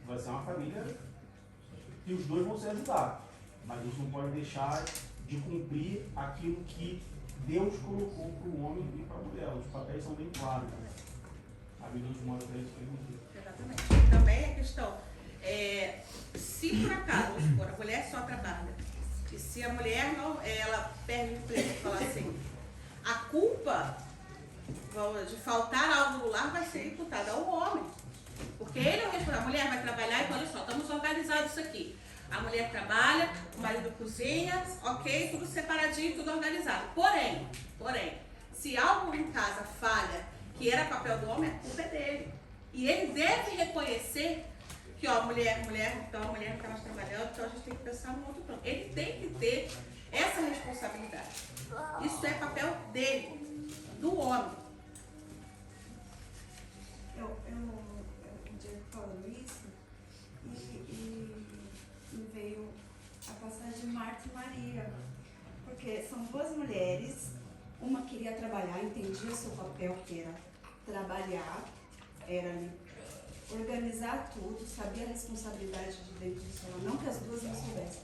vai ser uma família que os dois vão se ajudar. Mas a gente não pode deixar de cumprir aquilo que Deus colocou para o homem e para a mulher. Os papéis são bem claros. A Bíblia nos mostra isso. Exatamente. Também a questão se por acaso, vamos supor, a mulher só trabalha, e se a mulher não, ela perde o emprego, fala assim, a culpa de faltar algo no lar vai ser imputada ao homem. Porque ele é o responsável. A mulher vai trabalhar e fala, olha só, estamos organizados isso aqui. A mulher trabalha, o marido cozinha, ok, tudo separadinho, tudo organizado. Porém, se algo em casa falha, que era papel do homem, a culpa é dele. E ele deve reconhecer que, ó, então a mulher não está mais trabalhando, então a gente tem que pensar no outro plano. Ele tem que ter essa responsabilidade. Isso é papel dele, do homem. Um dia falando isso, e me veio a passagem de Marta e Maria, porque são duas mulheres, uma queria trabalhar, entendia o seu papel, que era trabalhar, era ali, organizar tudo, sabia a responsabilidade de dentro disso, não que as duas não soubessem,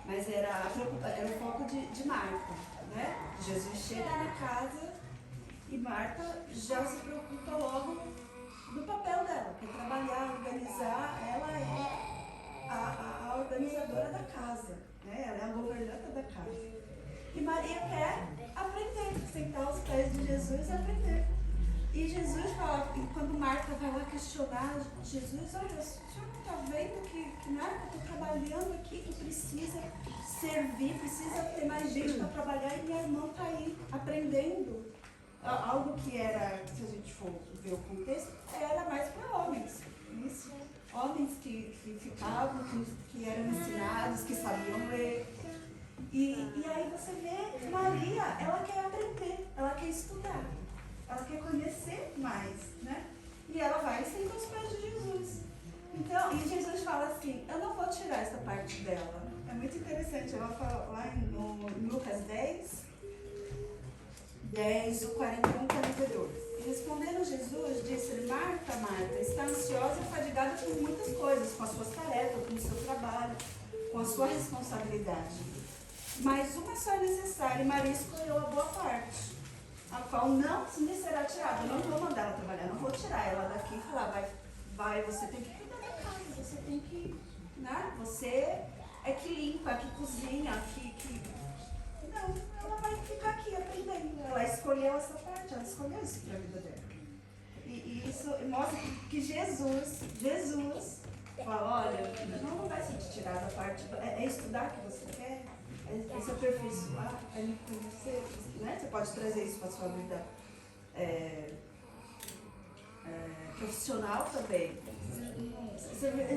mas era o foco de Marta, né? Jesus chega na casa e Marta já se preocupa logo do papel dela, que é trabalhar, organizar. Ela é a organizadora da casa, né? Ela é a governanta da casa. E Maria quer aprender, sentar aos pés de Jesus e aprender. E Jesus fala, e quando Marta vai lá questionar Jesus, olha, o senhor não está vendo que Marta está trabalhando aqui, que precisa servir, precisa ter mais gente para trabalhar, e minha irmã está aí aprendendo. Algo que era, se a gente for ver o contexto, era mais para homens. Isso. Homens que ficavam, que eram ensinados, que sabiam ler. E aí você vê Maria, ela quer aprender, ela quer estudar, ela quer conhecer mais, né? E ela vai sem os pés de Jesus. Então, e Jesus fala assim, eu não vou tirar essa parte dela. É muito interessante, ela fala lá em Lucas 10, o 41, 42. E respondendo Jesus, disse-lhe, Marta, Marta, está ansiosa e fadigada por muitas coisas, com as suas tarefas, com o seu trabalho, com a sua responsabilidade. Mas uma só é necessária, e Maria escolheu a boa parte, a qual não lhe será tirada. Eu não vou mandar ela trabalhar, não vou tirar ela daqui e falar, vai, você tem que cuidar da casa, você tem que, né? Você é que limpa, que cozinha, que... Não, ela vai ficar aqui aprendendo. Ela escolheu essa parte, ela escolheu isso para a vida dela. E isso mostra que Jesus fala, olha, não vai ser te tirar da parte, é estudar que você quer, é se aperfeiçoar, é me conhecer, né? Você pode trazer isso para a sua vida profissional também.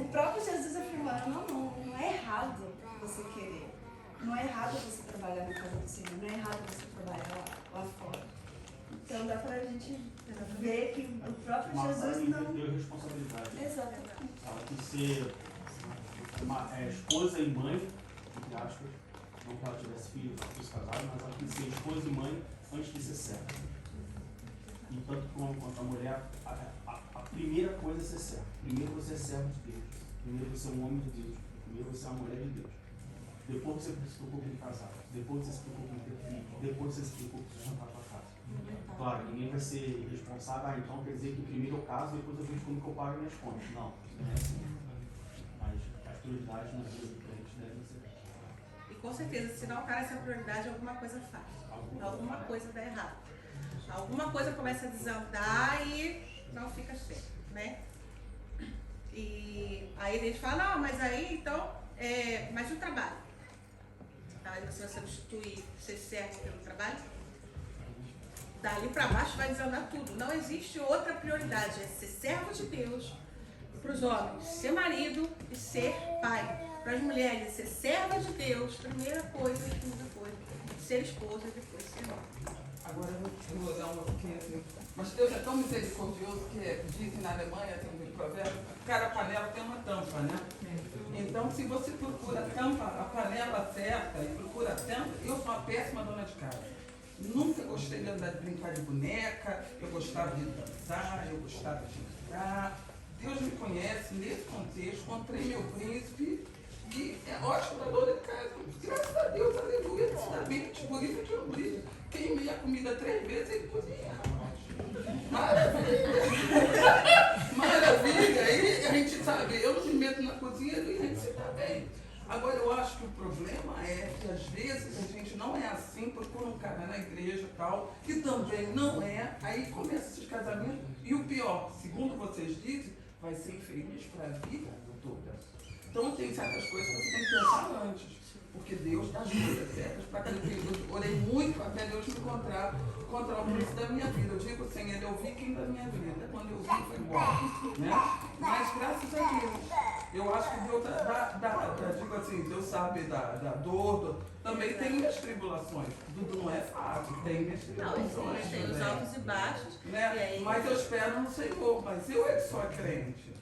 O próprio Jesus afirmando, não é errado você querer. Não é errado você trabalhar na casa do Senhor, não é errado você trabalhar lá fora. Então dá pra gente ver que o próprio Jesus não... deu responsabilidade. Exatamente. Ela quis ser uma esposa e mãe, entre aspas, não que ela tivesse filhos, fosse casada, mas ela quis ser esposa e mãe antes de ser serva. E tanto o homem quanto a mulher, a primeira coisa é ser servo. Primeiro você é servo de Deus. Primeiro você é um homem de Deus. Primeiro você é uma mulher de Deus. Depois você se preocupa em casar, depois você se preocupa em ter filho, depois você se preocupa em sustentar a sua casa. Claro, ninguém vai ser responsável, então quer dizer que primeiro eu caso, depois eu vejo como que eu pago minhas contas. Não, não é assim. Mas as prioridades na vida do crente devem ser. E com certeza, se não para essa prioridade, alguma coisa falha. Alguma coisa dá errado. Alguma coisa começa a desandar e não fica certo, né? E aí eles falam, não, mas aí então, mas o trabalho? Aí você vai substituir ser servo pelo trabalho? Dali para baixo vai desandar tudo. Não existe outra prioridade. É ser servo de Deus. Para os homens, ser marido e ser pai. Para as mulheres, ser serva de Deus. Primeira coisa, segunda coisa. Ser esposa e depois ser mãe. Agora eu vou dar uma pequena assim. Mas Deus é tão misericordioso que dizem na Alemanha, tem um provérbio, cada panela tem uma tampa, né? Então, se você procura a panela certa e procura a tampa, eu sou uma péssima dona de casa. Nunca gostei de andar de brincar de boneca, eu gostava de dançar, eu gostava de brincar. Deus me conhece nesse contexto, encontrei meu príncipe e é ótimo da dona de casa. Graças a Deus, aleluia, ele se dá bem, por isso que eu brilho. Queimei a comida 3 vezes, ele cozinha. Maravilha! Maravilha! E a gente sabe, eu não me meto na cozinha. Agora, eu acho que o problema é que às vezes a gente não é assim, procura um cara na igreja e tal, que também não é, aí começa esses casamentos, e o pior, segundo vocês dizem, vai ser infeliz para a vida toda. Então tem certas coisas que você tem que pensar antes, porque Deus dá as coisas certas para aquele período. Eu orei muito até Deus me encontrar o príncipe da minha vida. Eu digo assim, ele é o viking da minha vida. Quando eu vi, foi embora. Né? Mas graças a Deus, eu acho que Deus digo assim, Deus sabe da dor, também tem minhas tribulações. Tudo não é fácil, tem minhas tribulações. Tem os altos e baixos. Né? E aí, mas eu espero no Senhor, mas eu é que sou crente.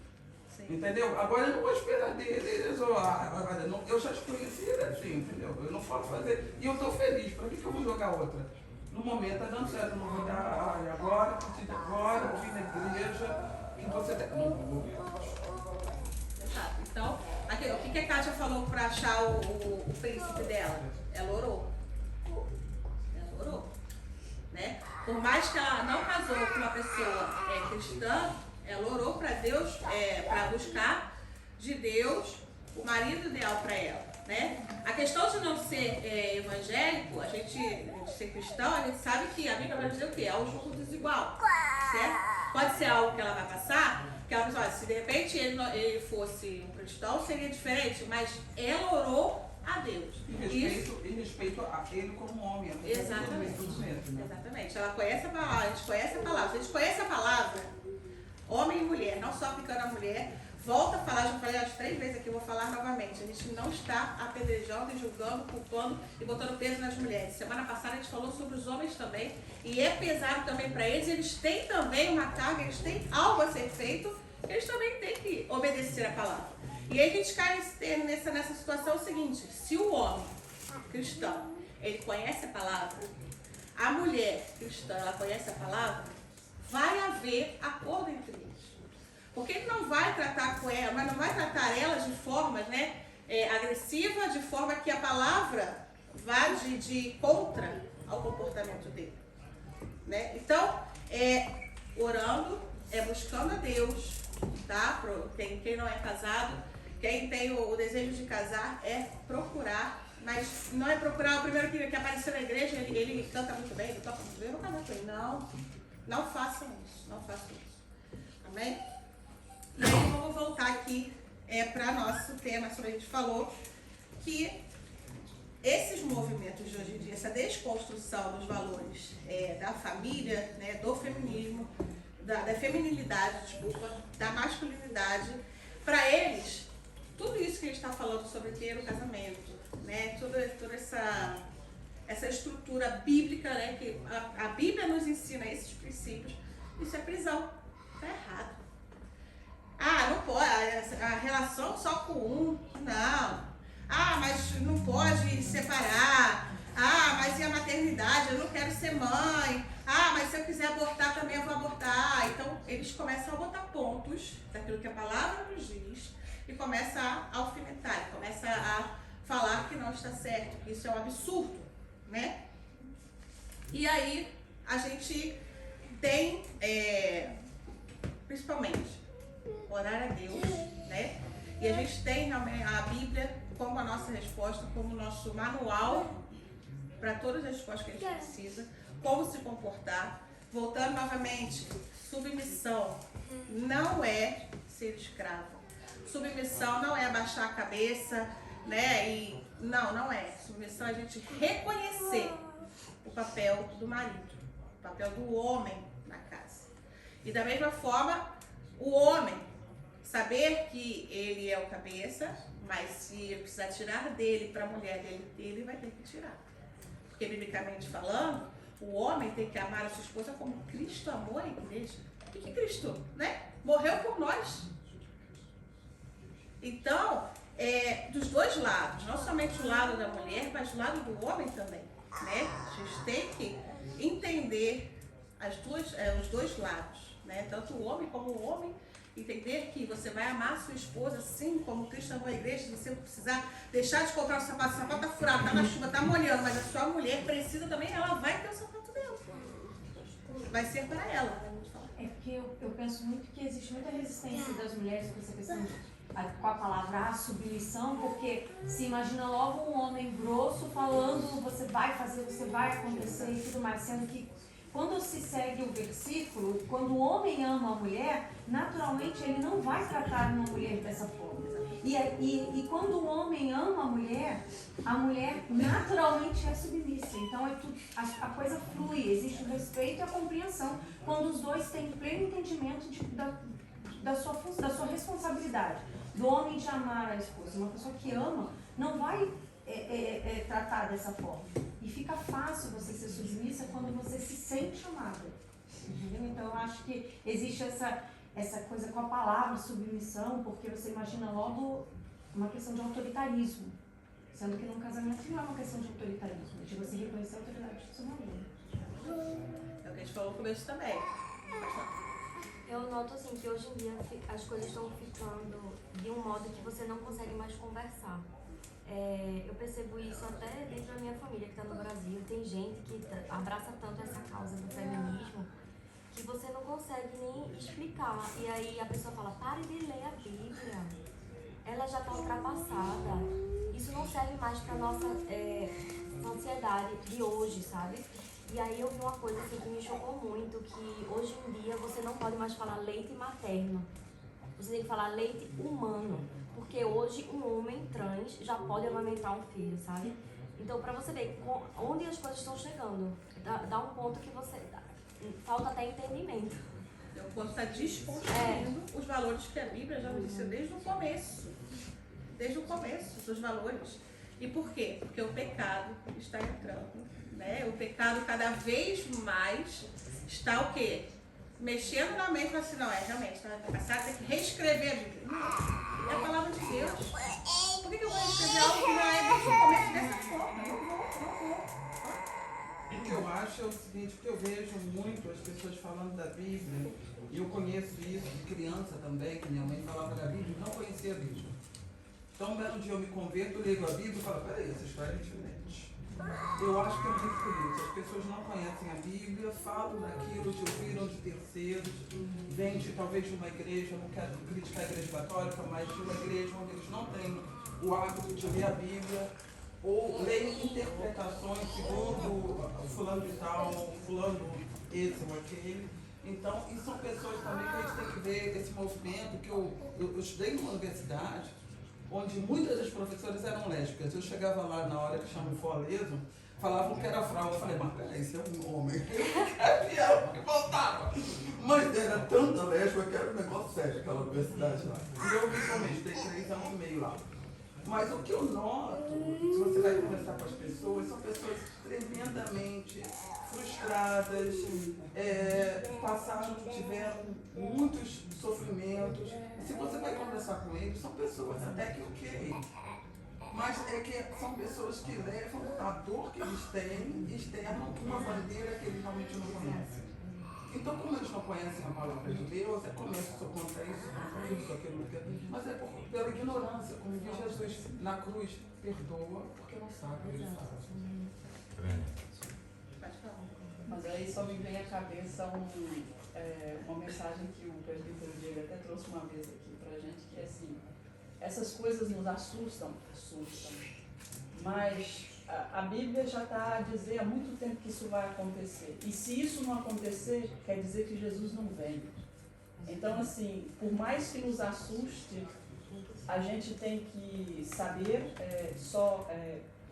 sim. Entendeu? Agora eu não vou esperar deles, eu já te conheci assim, entendeu? Eu não posso fazer. E eu estou feliz, para que eu vou jogar outra? No momento está dando certo, eu não vou dar, agora, eu vim na igreja, e você tem. Não vou. Exato. Então, aqui, o que a Kátia falou para achar o príncipe dela? Ela orou. Ela orou. Né? Por mais que ela não casou com uma pessoa cristã, ela orou para Deus, para buscar de Deus o marido ideal para ela. Né? A questão de não ser evangélico, a gente ser cristão, a gente sabe que a Bíblia vai dizer o quê? É o jugo desigual. Certo? Pode ser algo que ela vai passar, que ela diz, se de repente ele fosse um cristão, seria diferente, mas ela orou a Deus. E respeito a ele como homem. Exatamente. Né? Exatamente. Ela conhece a palavra, a gente conhece a palavra. Se a gente conhece a palavra, homem e mulher, não só aplicando a mulher, volta a falar, já falei as 3 vezes aqui, eu vou falar novamente. A gente não está apedrejando e julgando, culpando e botando peso nas mulheres. Semana passada a gente falou sobre os homens também, e é pesado também para eles. Eles têm também uma carga, eles têm algo a ser feito, eles também têm que obedecer a palavra. E aí a gente cai nessa situação seguinte: se o homem cristão, ele conhece a palavra, a mulher cristã, ela conhece a palavra, vai haver acordo entre eles. Porque ele não vai tratar com ela, mas não vai tratar elas de forma agressiva, de forma que a palavra vá de contra ao comportamento dele. Né? Então, orando, buscando a Deus, tá? Quem não é casado, quem tem o desejo de casar, procurar, mas não é procurar o primeiro que apareceu na igreja, ele canta muito bem, ele toca muito bem, eu vou casar com ele. Não façam isso, não façam isso. Amém? E aí vamos voltar aqui para nosso tema. A gente falou que esses movimentos de hoje em dia, essa desconstrução dos valores da família, né, do feminismo, da feminilidade, da masculinidade, para eles, tudo isso que a gente está falando sobre ter o casamento, né, toda essa estrutura bíblica, né, que a Bíblia nos ensina esses princípios, isso é prisão. Está errado. Não pode, a relação só com um, não. Mas não pode separar. Mas e a maternidade? Eu não quero ser mãe. Mas se eu quiser abortar também eu vou abortar. Então, eles começam a botar pontos daquilo que a palavra nos diz e começa a alfinetar, começa a falar que não está certo, que isso é um absurdo, né? E aí, a gente tem, principalmente, orar a Deus, né? E a gente tem realmente a Bíblia como a nossa resposta, como o nosso manual para todas as respostas que a gente precisa, como se comportar. Voltando novamente, submissão não é ser escravo. Submissão não é abaixar a cabeça, né? Não é. Submissão é a gente reconhecer o papel do marido, o papel do homem na casa. E da mesma forma, o homem saber que ele é o cabeça, mas se ele precisar tirar dele para a mulher dele, ele vai ter que tirar. Porque, biblicamente falando, o homem tem que amar a sua esposa como Cristo amou a igreja. O que Cristo, né? Morreu por nós. Então, dos dois lados, não somente o lado da mulher, mas o lado do homem também, né? A gente tem que entender os dois lados, né? Tanto o homem como o homem, entender que você vai amar a sua esposa assim como Cristo amou a igreja. Se você precisar deixar de comprar o sapato tá furado, tá na chuva, tá molhando, mas a sua mulher precisa também, ela vai ter o sapato dela. Vai ser para ela. Porque eu penso muito que existe muita resistência das mulheres com essa questão com a palavra submissão, porque se imagina logo um homem grosso falando você vai fazer, você vai acontecer e tudo mais, sendo que quando se segue o versículo, quando o homem ama a mulher, naturalmente ele não vai tratar uma mulher dessa forma. E quando o homem ama a mulher naturalmente é submissa. Então a coisa flui, existe o respeito e a compreensão quando os dois têm pleno entendimento da sua responsabilidade. Do homem de amar a esposa. Uma pessoa que ama não vai tratar dessa forma. E fica fácil você ser submissa quando você se sente amada. Entendeu? Então eu acho que existe essa coisa com a palavra submissão, porque você imagina logo uma questão de autoritarismo. Sendo que num casamento não é uma questão de autoritarismo, é de você reconhecer a autoridade do seu marido. É o que a gente falou no começo também. Eu noto assim que hoje em dia as coisas estão ficando de um modo que você não consegue mais conversar. Eu percebo isso até dentro da minha família que está no Brasil. Tem gente que abraça tanto essa causa do feminismo que você não consegue nem explicar. E aí a pessoa fala, pare de ler a Bíblia. Ela já está ultrapassada. Isso não serve mais para a nossa sociedade de hoje, sabe? E aí eu vi uma coisa assim, que me chocou muito, que hoje em dia você não pode mais falar leite materno. Você tem que falar leite humano. Porque hoje um homem trans já pode amamentar um filho, sabe? Então pra você ver onde as coisas estão chegando, dá um ponto que você... falta até entendimento. O ponto está desconstruindo os valores que a Bíblia já nos disse desde o começo. Desde o começo, os valores. E por quê? Porque o pecado está entrando. Né? O pecado cada vez mais está o quê? Mexendo na mente, assim, não, realmente, está passado, tem que reescrever a Bíblia. Não, é a palavra de Deus. Por que eu vou reescrever algo que não é desde o começo dessa forma? Não vou. O que eu acho é o seguinte, porque eu vejo muito as pessoas falando da Bíblia, e eu conheço isso de criança também, que minha mãe falava da Bíblia e não conhecia a Bíblia. Então, um belo dia eu me converto, eu ligo a Bíblia e falo, peraí, essa história é diferente. Eu acho que é muito por isso. As pessoas não conhecem a Bíblia, falam daquilo, te ouviram de terceiros, vêm talvez de uma igreja, não quero criticar a igreja católica, mas de uma igreja onde eles não têm o hábito de ler a Bíblia, ou leem interpretações segundo fulano de tal, fulano esse ou aquele. Então, e são pessoas também que a gente tem que ver esse movimento, que eu estudei numa universidade, onde muitas das professoras eram lésbicas. Eu chegava lá na hora que chamam o forleso, falavam que era fraude. Eu falei, mas peraí, isso é um homem. Eu porque voltava. Mas era tanta lésbica que era um negócio sério, aquela universidade lá. E eu principalmente dei 3 anos e meio lá. Mas o que eu noto, se você vai conversar com as pessoas, são pessoas tremendamente frustradas, tiveram muitos sofrimentos. Se você vai conversar com eles, são pessoas até que ok. Mas é que são pessoas que levam a dor que eles têm e externam uma bandeira que eles realmente não conhecem. Então, como eles não conhecem a palavra de Deus, começam a contra isso, aquilo, mas é pela ignorância, como diz Jesus na cruz, perdoa porque não sabe o que eles fazem. Mas aí só me vem à cabeça uma mensagem que o presbítero Diego até trouxe uma vez aqui pra gente, que é assim, essas coisas nos assustam, mas a Bíblia já está a dizer há muito tempo que isso vai acontecer. E se isso não acontecer, quer dizer que Jesus não vem. Então, assim, por mais que nos assuste, a gente tem que saber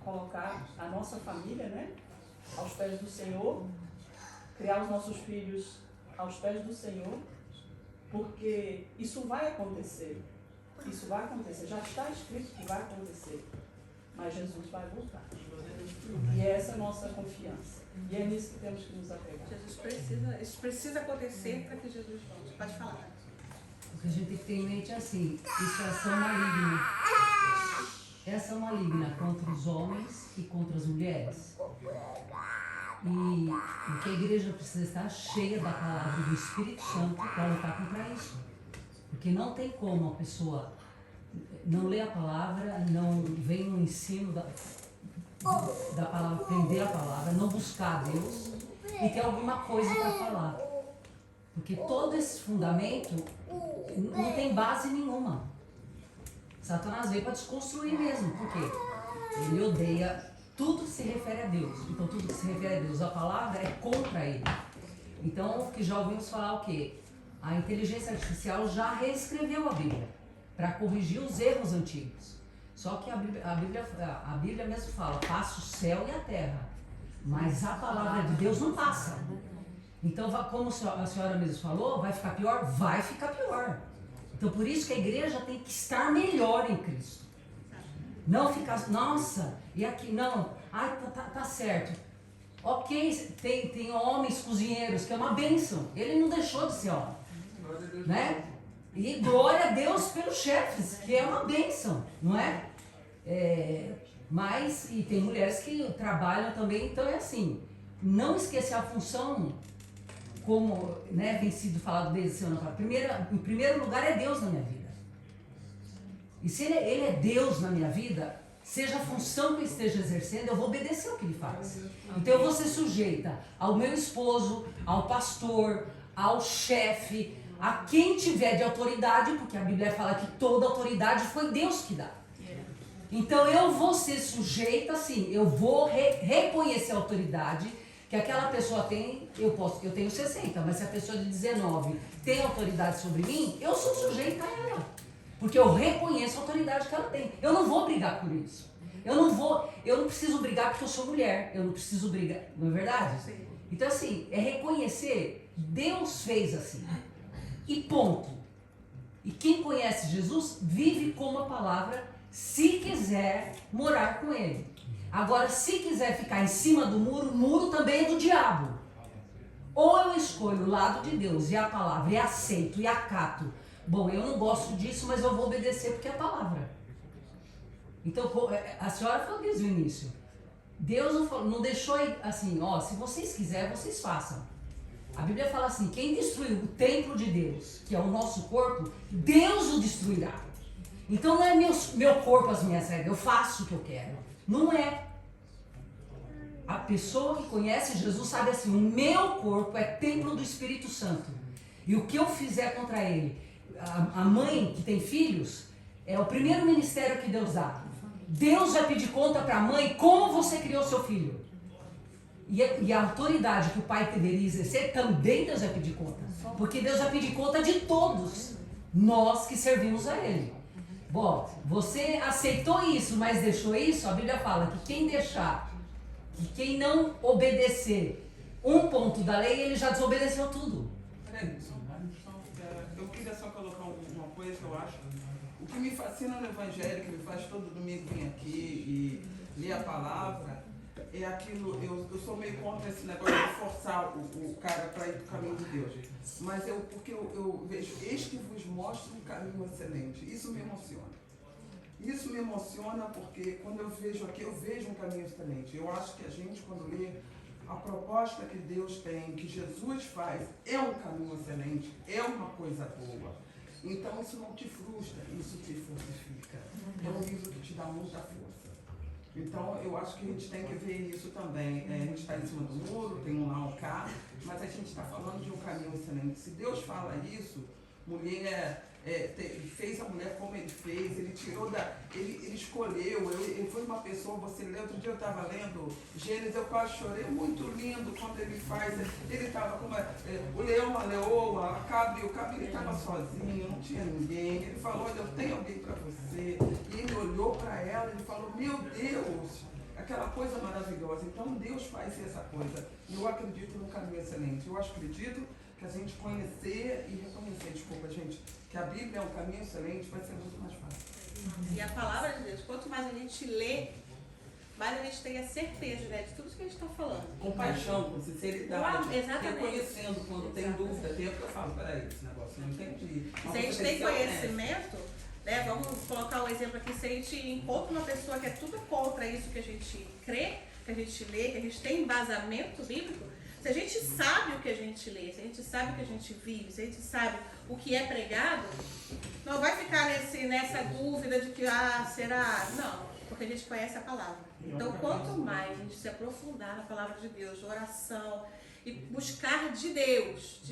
colocar a nossa família, né, aos pés do Senhor, criar os nossos filhos aos pés do Senhor, porque isso vai acontecer. Isso vai acontecer. Já está escrito que vai acontecer. Mas Jesus vai voltar. E essa é a nossa confiança. E é nisso que temos que nos apegar. Isso precisa acontecer para que Jesus volte. Pode falar. O que a gente tem que ter em mente é assim, isso é ação maligna. É ação maligna contra os homens e contra as mulheres. E o que a igreja precisa estar cheia da palavra do Espírito Santo para lutar contra isso. Porque não tem como a pessoa não ler a palavra, não vem no ensino da palavra, aprender a palavra, não buscar a Deus e ter alguma coisa para falar. Porque todo esse fundamento não tem base nenhuma. Satanás veio para desconstruir mesmo, porque ele odeia tudo que se refere a Deus. Então tudo que se refere a Deus, a palavra é contra ele. Então, que já ouvimos falar o quê? A inteligência artificial já reescreveu a Bíblia para corrigir os erros antigos. Só que a Bíblia mesmo fala, passa o céu e a terra, mas a palavra de Deus não passa. Então, como a senhora mesmo falou, vai ficar pior? Vai ficar pior. Então, por isso que a igreja tem que estar melhor em Cristo. Não ficar, nossa, e aqui, não, ai, tá certo. Ok, tem homens cozinheiros, que é uma bênção. Ele não deixou de ser homem. Né? E glória a Deus pelos chefes, que é uma bênção, não é? Mas, e tem mulheres que trabalham também, então é assim, não esquecer a função, como, né, vem sido falado desde o ano passado. Em primeiro lugar é Deus na minha vida. E se ele é Deus na minha vida, seja a função que eu esteja exercendo, eu vou obedecer o que ele faz. Então eu vou ser sujeita ao meu esposo, ao pastor, ao chefe, a quem tiver de autoridade, porque a Bíblia fala que toda autoridade foi Deus que dá. Então eu vou ser sujeita, assim, eu vou reconhecer a autoridade que aquela pessoa tem. Eu tenho 60, mas se a pessoa de 19 tem autoridade sobre mim, eu sou sujeita a ela. Porque eu reconheço a autoridade que ela tem. Eu não vou brigar por isso. Eu não preciso brigar porque eu sou mulher. Eu não preciso brigar, não é verdade? Sim. Então assim, é reconhecer, Deus fez assim. E ponto. E quem conhece Jesus vive como a palavra, se quiser morar com ele. Agora, se quiser ficar em cima do muro, o muro também é do diabo. Ou eu escolho o lado de Deus e a palavra, e aceito, e acato. Bom, eu não gosto disso, mas eu vou obedecer porque é a palavra. Então, a senhora falou desde o início. Deus não deixou assim, ó, se vocês quiserem, vocês façam. A Bíblia fala assim, quem destruiu o templo de Deus, que é o nosso corpo, Deus o destruirá. Então não é meu corpo as minhas regras, eu faço o que eu quero. Não é. A pessoa que conhece Jesus sabe assim, o meu corpo é templo do Espírito Santo. E o que eu fizer contra ele, a mãe que tem filhos, é o primeiro ministério que Deus dá. Deus vai pedir conta para a mãe como você criou seu filho. E a autoridade que o pai deveria exercer, também Deus vai pedir conta. Porque Deus vai pedir conta de todos nós que servimos a Ele. Bom, você aceitou isso, mas deixou isso? A Bíblia fala que quem deixar, que quem não obedecer um ponto da lei, ele já desobedeceu tudo. Eu queria só colocar uma coisa que eu acho. O que me fascina no Evangelho, que me faz todo domingo vir aqui e ler a palavra, é aquilo, eu sou meio contra esse negócio de forçar o cara para ir para o caminho de Deus. Mas porque eu vejo, eis que vos mostro um caminho excelente. Isso me emociona. Isso me emociona porque quando eu vejo aqui, eu vejo um caminho excelente. Eu acho que a gente, quando lê a proposta que Deus tem, que Jesus faz, é um caminho excelente, é uma coisa boa. Então isso não te frustra, isso te fortifica. É um livro que te dá muita força. Então, eu acho que a gente tem que ver isso também. A gente está em cima do muro, tem um lá, um cá, mas a gente está falando de um caminho excelente. Se Deus fala isso, mulher, fez a mulher como ele fez, ele tirou ele escolheu, ele foi uma pessoa, você lê, outro dia eu estava lendo Gênesis, eu quase chorei, muito lindo quando ele faz, ele estava como o leão, a leoa, a cabra, e o cabra, ele estava sozinho, não tinha ninguém, ele falou, olha, eu tenho alguém para você, e ele olhou para ela, ele falou, meu Deus, aquela coisa maravilhosa. Então Deus faz essa coisa, e eu acredito num caminho excelente, eu acredito que a gente conhecer e reconhecer, desculpa gente, que a Bíblia é um caminho excelente, vai ser muito mais fácil. E a palavra de Deus, quanto mais a gente lê, mais a gente tem a certeza, né, de tudo que a gente está falando. Com paixão, com sinceridade, exatamente. Reconhecendo quando tem dúvida, tem porque eu falo, peraí, esse negócio não entendi. Se a gente tem conhecimento, né, vamos colocar um exemplo aqui, se a gente encontra uma pessoa que é tudo contra isso que a gente crê, que a gente lê, que a gente tem embasamento bíblico, se a gente sabe o que a gente lê, se a gente sabe o que a gente vive, se a gente sabe o que é pregado, não vai ficar nessa dúvida de que, será? Não, porque a gente conhece a palavra. Então, quanto mais a gente se aprofundar na palavra de Deus, oração e buscar de Deus,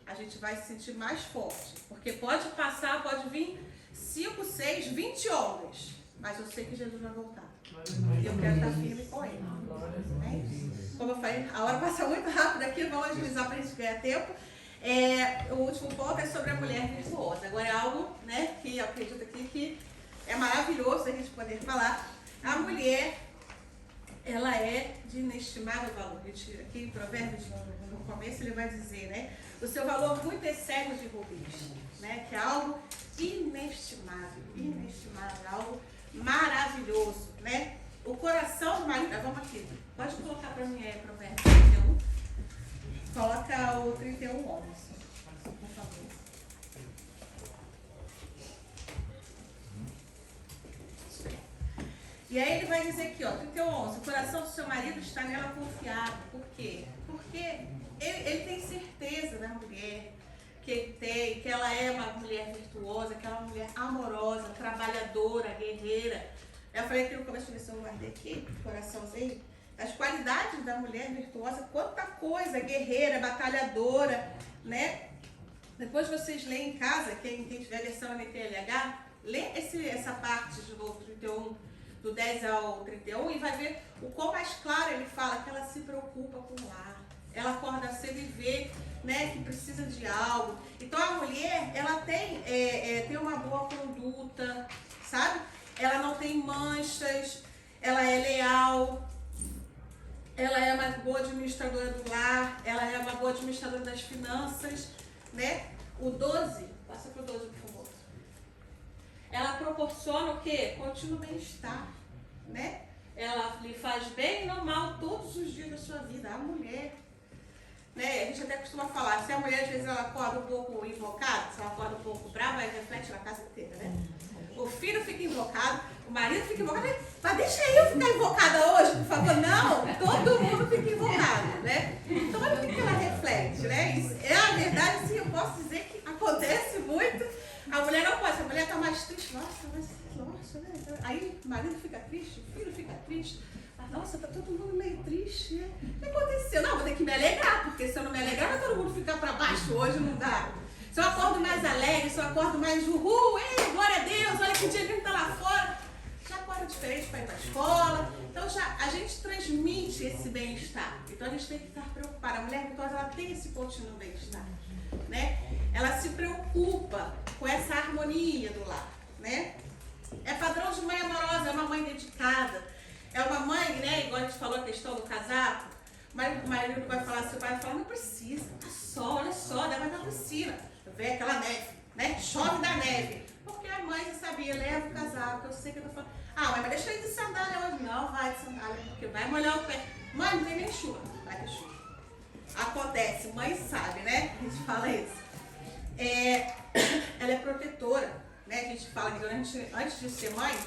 a gente vai se sentir mais forte. Porque pode passar, pode vir 5, 6, 20 homens. Mas eu sei que Jesus vai voltar. E eu quero estar firme com ele. Como eu falei, a hora passa muito rápido aqui, vamos agilizar para a gente ganhar tempo. O último ponto é sobre a mulher virtuosa. Agora é algo, né, que eu acredito aqui que é maravilhoso a gente poder falar. A mulher, ela é de inestimável valor. A gente, aqui em Provérbios, no começo, ele vai dizer, né, o seu valor muito excede de rubis, né, que é algo inestimável, algo maravilhoso, né? O coração do marido, vamos aqui, pode colocar para mim Provérbios 31, coloca o 31, 11, por favor. E aí ele vai dizer aqui, ó, 31, 11, o coração do seu marido está nela confiado. Por quê? Porque ele tem certeza da mulher que ele tem, que ela é uma mulher virtuosa, que ela é uma mulher amorosa, trabalhadora, guerreira. Eu falei aqui no começo, deixa eu guardar aqui, coraçãozinho, as qualidades da mulher virtuosa, quanta coisa, guerreira, batalhadora, né? Depois vocês leem em casa, quem tiver a versão NTLH, lê essa parte de novo, 31, do 10 ao 31, e vai ver o quão mais claro ele fala que ela se preocupa com o lar. Ela acorda cedo e vê, né, que precisa de algo. Então a mulher, ela tem uma boa conduta, sabe? Ela não tem manchas, ela é leal, ela é uma boa administradora do lar, ela é uma boa administradora das finanças, né? O 12, passa para o 12, por favor. Ela proporciona o quê? Contínuo bem-estar, né? Ela lhe faz bem e não mal todos os dias da sua vida. A mulher, né? A gente até costuma falar, se a mulher às vezes ela acorda um pouco invocada, se ela acorda um pouco brava, ela reflete na casa inteira, né? O filho fica invocado, o marido fica invocado, mas deixa eu ficar invocada hoje, por favor. Não, todo mundo fica invocado, né? Então olha o que ela reflete, né? Isso é a verdade, sim, eu posso dizer que acontece muito. A mulher não pode, a mulher está mais triste, nossa, né? Aí o marido fica triste, o filho fica triste. Nossa, tá todo mundo meio triste, né? O que aconteceu? Não, vou ter que me alegrar, porque se eu não me alegrar, vai todo mundo ficar para baixo hoje, não dá. Se eu acordo mais alegre, se eu acordo mais uhul, ei, glória a Deus, olha que dia que tá lá fora, já acorda diferente para ir para a escola. Então a gente transmite esse bem-estar. Então a gente tem que estar preocupada. A mulher virtuosa, ela tem esse contínuo bem-estar, né? Ela se preocupa com essa harmonia do lar, né? É padrão de mãe amorosa, é uma mãe dedicada. É uma mãe, né, igual a gente falou a questão do casaco, o marido vai falar, seu pai vai falar, não precisa, tá sol, olha só, dá mais na piscina, vem aquela neve, né, chove da neve. Porque a mãe já sabia, leva o casaco, eu sei que eu tô falando, mas deixa eu ir de sandália hoje. Não, vai de sandália, porque vai molhar o pé. Mãe, não tem nem chuva, vai ter chuva. Acontece, mãe sabe, né, a gente fala isso. Ela é protetora, né, a gente fala que antes de ser mãe,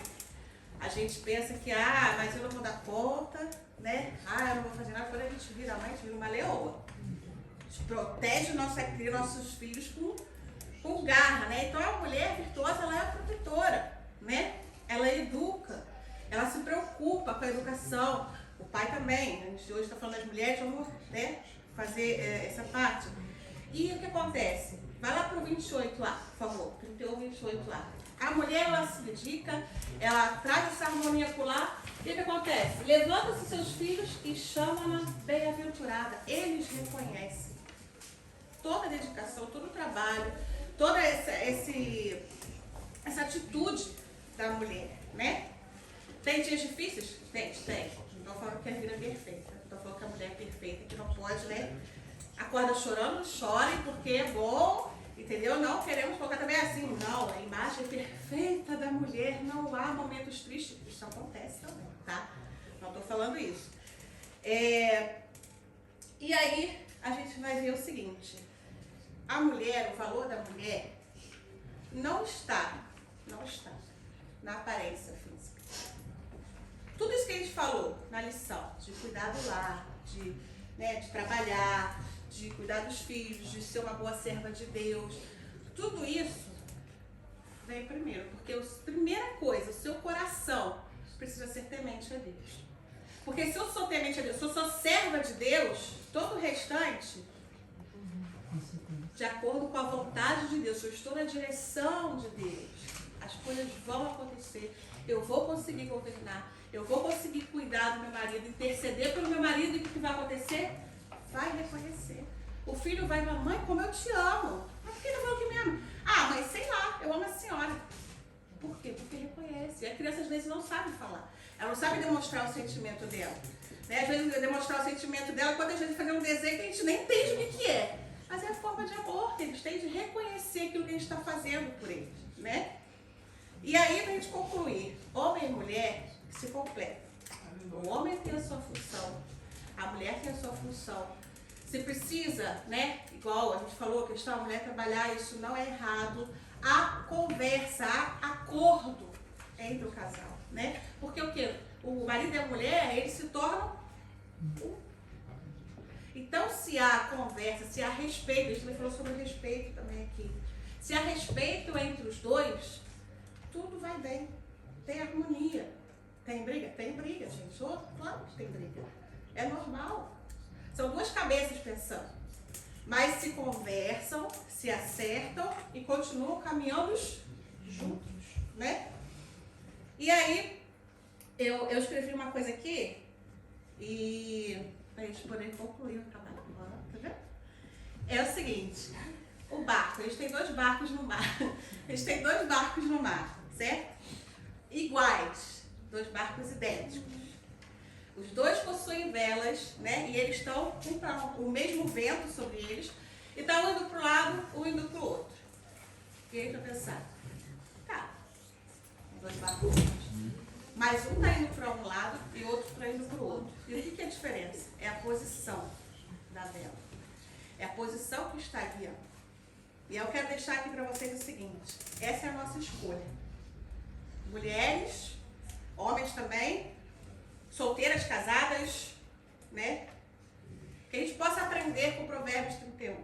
a gente pensa que, mas eu não vou dar conta, né? Eu não vou fazer nada. Quando a gente vira mãe, a gente vira uma leoa. A gente protege nossos filhos com garra, né? Então a mulher virtuosa, ela é protetora, né? Ela educa, ela se preocupa com a educação. O pai também. A gente hoje está falando das mulheres, vamos, né, fazer essa parte. E o que acontece? Vai lá para o 28 lá, por favor. 31, 28 lá. A mulher, ela se dedica, ela traz essa harmonia por lá. E o que acontece? Levanta-se seus filhos e chama-na bem-aventurada. Eles reconhecem toda a dedicação, todo o trabalho, toda essa atitude da mulher, né? Tem dias difíceis? Tem. Não estou falando que a vida é perfeita. Estou falando que a mulher é perfeita, que não pode, né? Acorda chorando, chore porque é bom. Entendeu? Não queremos colocar também assim, não, a imagem perfeita da mulher, não há momentos tristes, isso acontece também, tá? Não estou falando isso. E aí, a gente vai ver o seguinte, a mulher, o valor da mulher, não está na aparência física. Tudo isso que a gente falou na lição, de cuidar do lar, de trabalhar, de cuidar dos filhos, de ser uma boa serva de Deus. Tudo isso vem primeiro, porque a primeira coisa, o seu coração precisa ser temente a Deus. Porque se eu sou temente a Deus, se eu sou serva de Deus, todo o restante, de acordo com a vontade de Deus, se eu estou na direção de Deus, as coisas vão acontecer, eu vou conseguir governar, eu vou conseguir cuidar do meu marido, interceder pelo meu marido, e o que vai acontecer? Vai reconhecer. O filho vai, mamãe, como eu te amo. Mas por que não falou que me ama? Ah, mas sei lá, eu amo a senhora. Por quê? Porque reconhece. E a criança às vezes não sabe falar. Ela não sabe demonstrar o sentimento dela. Né? Às vezes demonstrar o sentimento dela, quando a gente fazer um desenho que a gente nem entende o que é. Mas é a forma de amor que eles têm de reconhecer aquilo que a gente está fazendo por eles. Né? E aí, para a gente concluir, homem e mulher se completam. O homem tem a sua função, a mulher tem a sua função. Se precisa, né, igual a gente falou, a questão da mulher trabalhar, isso não é errado. Há conversa, há acordo entre o casal, né? Porque o quê? O marido e a mulher, eles se tornam um. Então, se há conversa, se há respeito, a gente também falou sobre respeito também aqui. Se há respeito entre os dois, tudo vai bem. Tem harmonia. Tem briga? Tem briga, gente. Claro que tem briga. É normal. São duas cabeças pensando. Mas se conversam, se acertam e continuam caminhando juntos, né? E aí, eu escrevi uma coisa aqui e pra gente poder concluir o trabalho agora, tá vendo? É o seguinte, o barco, eles têm 2 barcos no mar. Eles têm 2 barcos no mar, certo? Iguais, 2 barcos idênticos. Os 2 possuem velas, né? E eles estão com o mesmo vento sobre eles. E tá um indo para um lado, um indo para o outro. E aí, para pensar, tá, 2 barcos. Mas um está indo para um lado e o outro está indo para o outro. E o que é a diferença? É a posição da vela. É a posição que está guiando. E eu quero deixar aqui para vocês o seguinte, essa é a nossa escolha. Mulheres, homens também, solteiras, casadas, né? Que a gente possa aprender com Provérbios 31.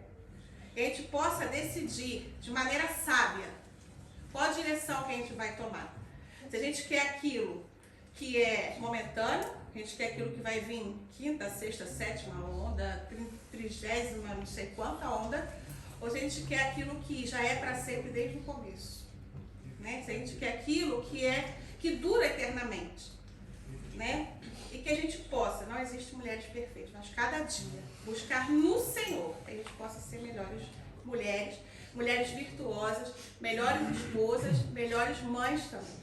Que a gente possa decidir de maneira sábia qual a direção que a gente vai tomar. Se a gente quer aquilo que é momentâneo, a gente quer aquilo que vai vir 5ª, 6ª, 7ª onda, 30ª, não sei quanta onda, ou se a gente quer aquilo que já é para sempre desde o começo. Né? Se a gente quer aquilo que dura eternamente. Né? E que a gente possa, não existe mulheres perfeitas, mas cada dia buscar no Senhor que a gente possa ser melhores mulheres, mulheres virtuosas, melhores esposas, melhores mães também.